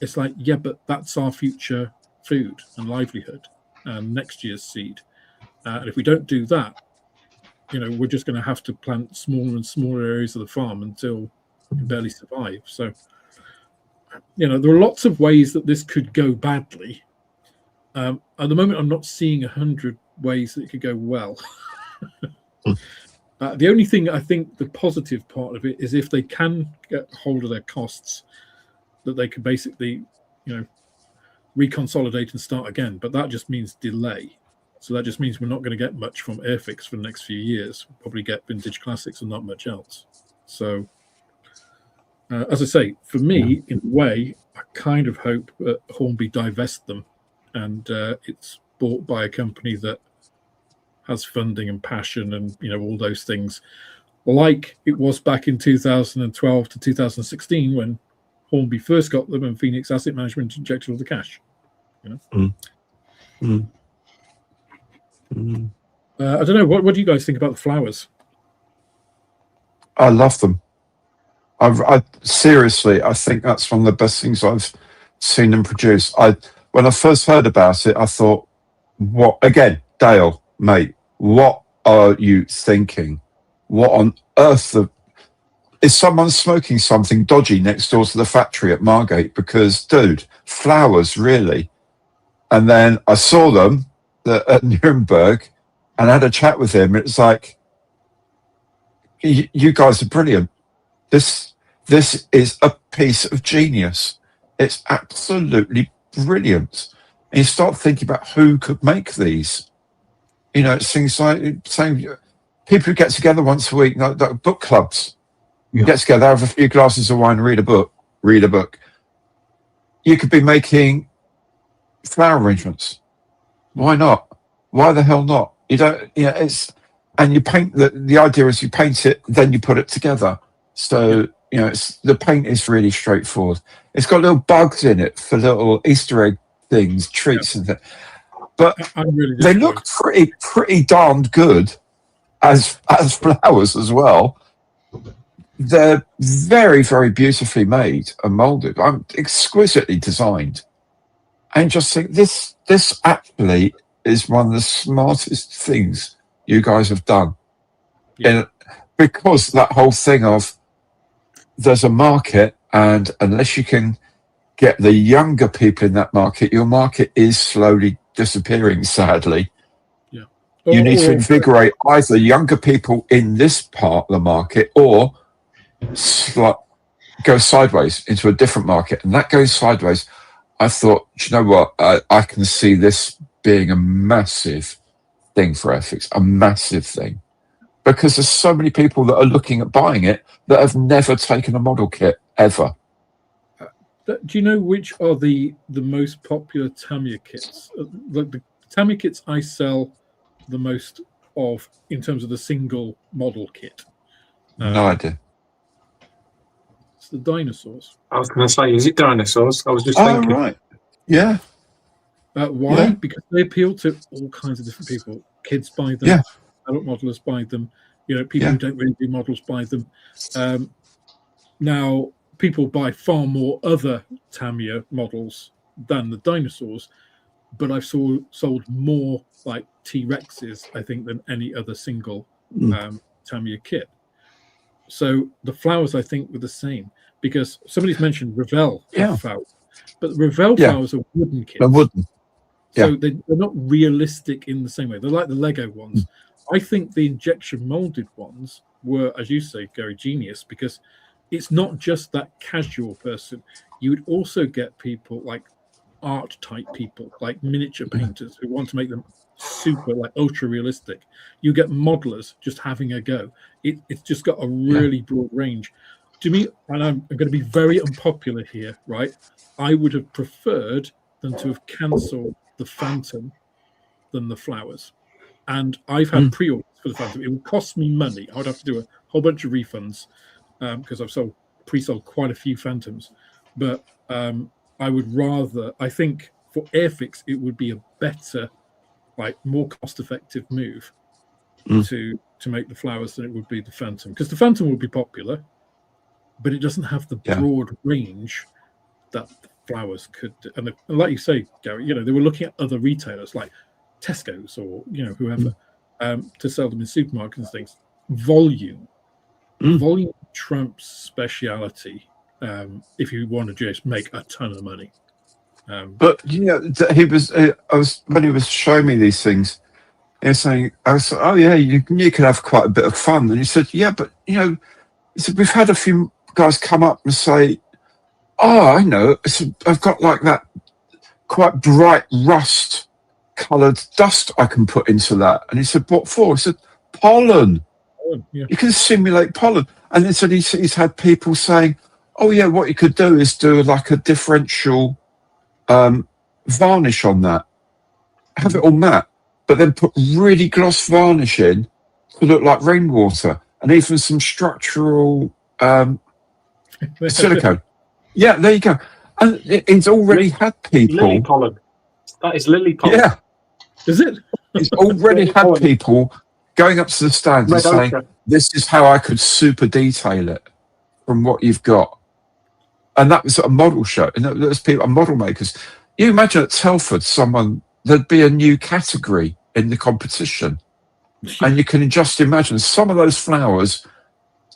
Speaker 1: It's like, yeah, but that's our future food and livelihood and next year's seed. And if we don't do that, we're just going to have to plant smaller and smaller areas of the farm until we can barely survive. So, there are lots of ways that this could go badly. At the moment, I'm not seeing 100 ways that it could go well. The only thing I think the positive part of it is if they can get hold of their costs, that they could basically, reconsolidate and start again. But that just means delay. So that just means we're not going to get much from Airfix for the next few years. We'll probably get vintage classics and not much else. So, as I say, for me, in a way, I kind of hope that Hornby divest them and it's bought by a company that has funding and passion and, all those things, like it was back in 2012 to 2016 when Hornby first got them and Phoenix Asset Management injected all the cash. I don't know. What do you guys think about the flowers?
Speaker 2: I love them. I seriously, I think that's one of the best things I've seen them produce. When I first heard about it, I thought, what again, Dale, mate, what are you thinking? What on earth is someone smoking something dodgy next door to the factory at Margate? Because, dude, flowers, really? And then I saw them at Nuremberg and had a chat with him. It's like, you guys are brilliant. This is a piece of genius. It's absolutely brilliant. And you start thinking about who could make these. It's things like saying people who get together once a week, like book clubs. You get together, have a few glasses of wine, read a book. You could be making flower arrangements. Why not? Why the hell not? You don't, and you paint the idea is you paint it, then you put it together. So, the paint is really straightforward. It's got little bugs in it for little Easter egg things, treats and things. But they look pretty darned good as flowers as well. They're very, very beautifully made and molded. I'm exquisitely designed. And just think this actually is one of the smartest things you guys have done. Because that whole thing of there's a market, and unless you can get the younger people in that market, your market is slowly disappearing, sadly. Yeah. You need to invigorate either younger people in this part of the market or go sideways into a different market, and that goes sideways, I thought, do you know what? I can see this being a massive thing for Airfix, a massive thing, because there's so many people that are looking at buying it that have never taken a model kit ever.
Speaker 1: Do you know which are the most popular Tamiya kits? The Tamiya kits I sell the most of in terms of the single model kit.
Speaker 2: No idea.
Speaker 1: It's the dinosaurs.
Speaker 4: I was going to say, is it dinosaurs? I was just
Speaker 2: Oh,
Speaker 4: thinking.
Speaker 2: right. Yeah.
Speaker 1: Why?
Speaker 2: Yeah.
Speaker 1: Because they appeal to all kinds of different people. Kids buy them.
Speaker 2: Yeah.
Speaker 1: Adult modelers buy them. People who don't really do models buy them. Now, people buy far more other Tamiya models than the dinosaurs, but I've sold more like T-Rexes, I think, than any other single Tamiya kit. So the flowers, I think, were the same, because somebody's mentioned Revell flowers, but Revell flowers are wooden kits.
Speaker 2: They're wooden.
Speaker 1: So they're not realistic in the same way. They're like the Lego ones. I think the injection molded ones were, as you say, Gary, genius, because it's not just that casual person. You would also get people like art type people, like miniature painters who want to make them super, like ultra realistic. You get modelers just having a go. It's just got a really broad range. To me, and I'm going to be very unpopular here, right? I would have preferred them to have cancelled the Phantom than the flowers. And I've had pre-orders for the Phantom. It would cost me money. I would have to do a whole bunch of refunds because I've pre-sold quite a few Phantoms. But I would rather, I think for Airfix, it would be a better, like more cost-effective move to make the flowers than it would be the Phantom. Because the Phantom would be popular, but it doesn't have the broad range that the flowers could do. And like you say, Gary, they were looking at other retailers like Tesco's or whoever to sell them in supermarkets and things. Volume trumps speciality if you want to just make a ton of money.
Speaker 2: But when he was showing me these things, he was saying, I was like, oh yeah, you could have quite a bit of fun. And he said, yeah, but he said, we've had a few guys come up and say, oh, I know, I've got like that quite bright rust coloured dust I can put into that. And he said, what for? He said, pollen. You can simulate pollen. And he said he's had people saying, oh yeah, what you could do is do like a differential varnish on that. Have it all matte, but then put really gloss varnish in to look like rainwater, and even some structural silicone. Yeah, there you go. And it's already had people.
Speaker 4: Lily pollen. That is lily pollen.
Speaker 2: Yeah.
Speaker 1: Is it?
Speaker 2: It's already had people going up to the stands and saying, this is how I could super detail it from what you've got. And that was a model show. And there's people, model makers. You imagine at Telford, there'd be a new category in the competition. And you can just imagine some of those flowers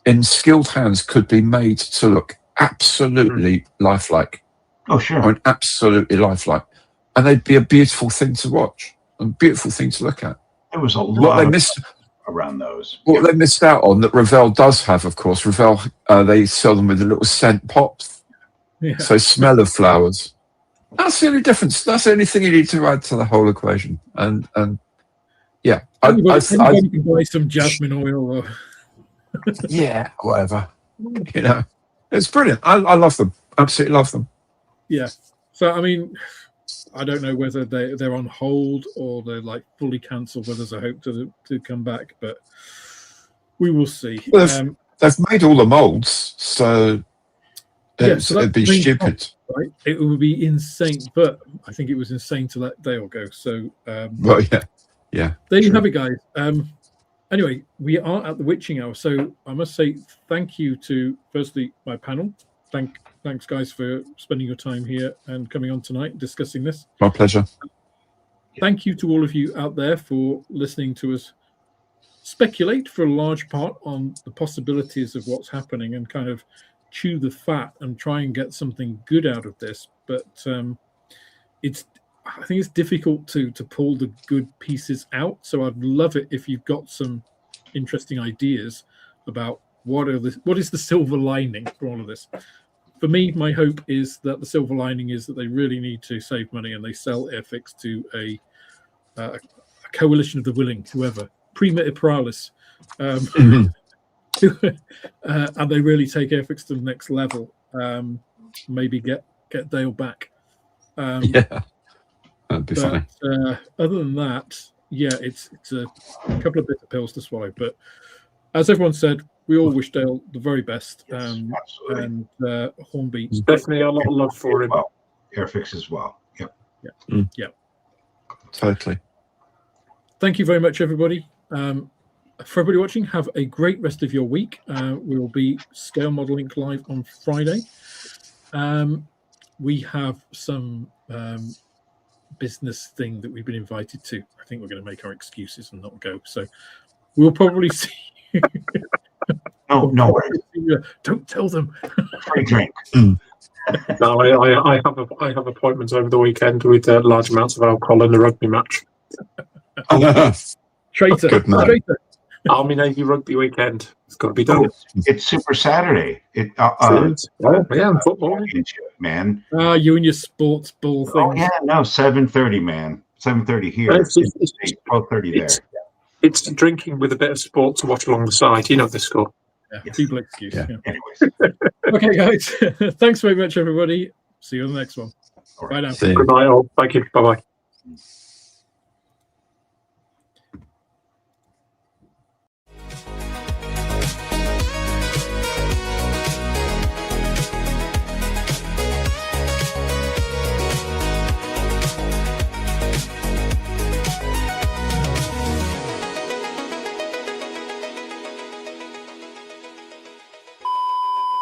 Speaker 2: in skilled hands could be made to look absolutely lifelike.
Speaker 3: Oh, sure.
Speaker 2: I mean, absolutely lifelike. And they'd be a beautiful thing to watch, a beautiful thing to look at.
Speaker 3: There was a lot around those.
Speaker 2: What they missed out on that Revell does have, of course, Revell, they sell them with a little scent pops. Yeah. So smell of flowers. That's the only difference. That's the only thing you need to add to the whole equation. And yeah.
Speaker 1: Anybody can buy some jasmine oil or
Speaker 2: yeah, whatever. It's brilliant. I love them. Absolutely love them.
Speaker 1: Yeah. So I mean, I don't know whether they're on hold or they're like fully cancelled, whether there's a hope to come back, but we will see.
Speaker 2: Well, they've made all the molds, so it'd be stupid.
Speaker 1: Right? It would be insane, but I think it was insane to let Dale go. So
Speaker 2: well, yeah.
Speaker 1: There you have it, guys. Anyway, we are at the witching hour, so I must say thank you to firstly my panel. Thanks, guys, for spending your time here and coming on tonight discussing this.
Speaker 2: My pleasure.
Speaker 1: Thank you to all of you out there for listening to us speculate for a large part on the possibilities of what's happening and kind of chew the fat and try and get something good out of this. But I think it's difficult to pull the good pieces out. So I'd love it if you've got some interesting ideas about what is the silver lining for all of this? For me, my hope is that the silver lining is that they really need to save money and they sell Airfix to a coalition of the willing, whoever, prima aprilis, and they really take Airfix to the next level. Maybe get Dale back.
Speaker 2: Yeah, that'd be funny.
Speaker 1: Other tand that, yeah, it's a couple of bitter pills to swallow. But as everyone said, we all wish Dale the very best.
Speaker 3: Yes,
Speaker 1: and Hornby,
Speaker 4: Definitely a lot of love for him.
Speaker 3: Well, Airfix as well. Yep.
Speaker 1: Yeah.
Speaker 2: Totally.
Speaker 1: Thank you very much, everybody. For everybody watching, have a great rest of your week. We will be Scale Model Inc. live on Friday. We have some business thing that we've been invited to. I think we're going to make our excuses and not go. So we'll probably see.
Speaker 3: No worries.
Speaker 1: Don't tell them.
Speaker 3: Free drink.
Speaker 4: No, I have appointments over the weekend with large amounts of alcohol in the rugby match.
Speaker 1: Traitor.
Speaker 2: Good man.
Speaker 1: Traitor.
Speaker 4: Army Navy rugby weekend. It's got to be done.
Speaker 3: It's Super Saturday.
Speaker 4: Yeah, football.
Speaker 3: Man.
Speaker 1: You and your sports ball thing.
Speaker 3: Oh yeah, no, 7:30, man. 7:30 here.
Speaker 4: It's
Speaker 3: 12:30 there.
Speaker 4: It's drinking with a bit of sport to watch along the side. You know the score.
Speaker 1: Yeah,
Speaker 3: Yes.
Speaker 1: people excuse.
Speaker 2: Yeah.
Speaker 1: Yeah.
Speaker 3: Anyways.
Speaker 1: Okay, guys. Thanks very much, everybody. See you on the next one.
Speaker 3: All
Speaker 1: Bye
Speaker 3: right.
Speaker 1: now.
Speaker 2: See you.
Speaker 4: Good night, all. Thank you. Bye bye.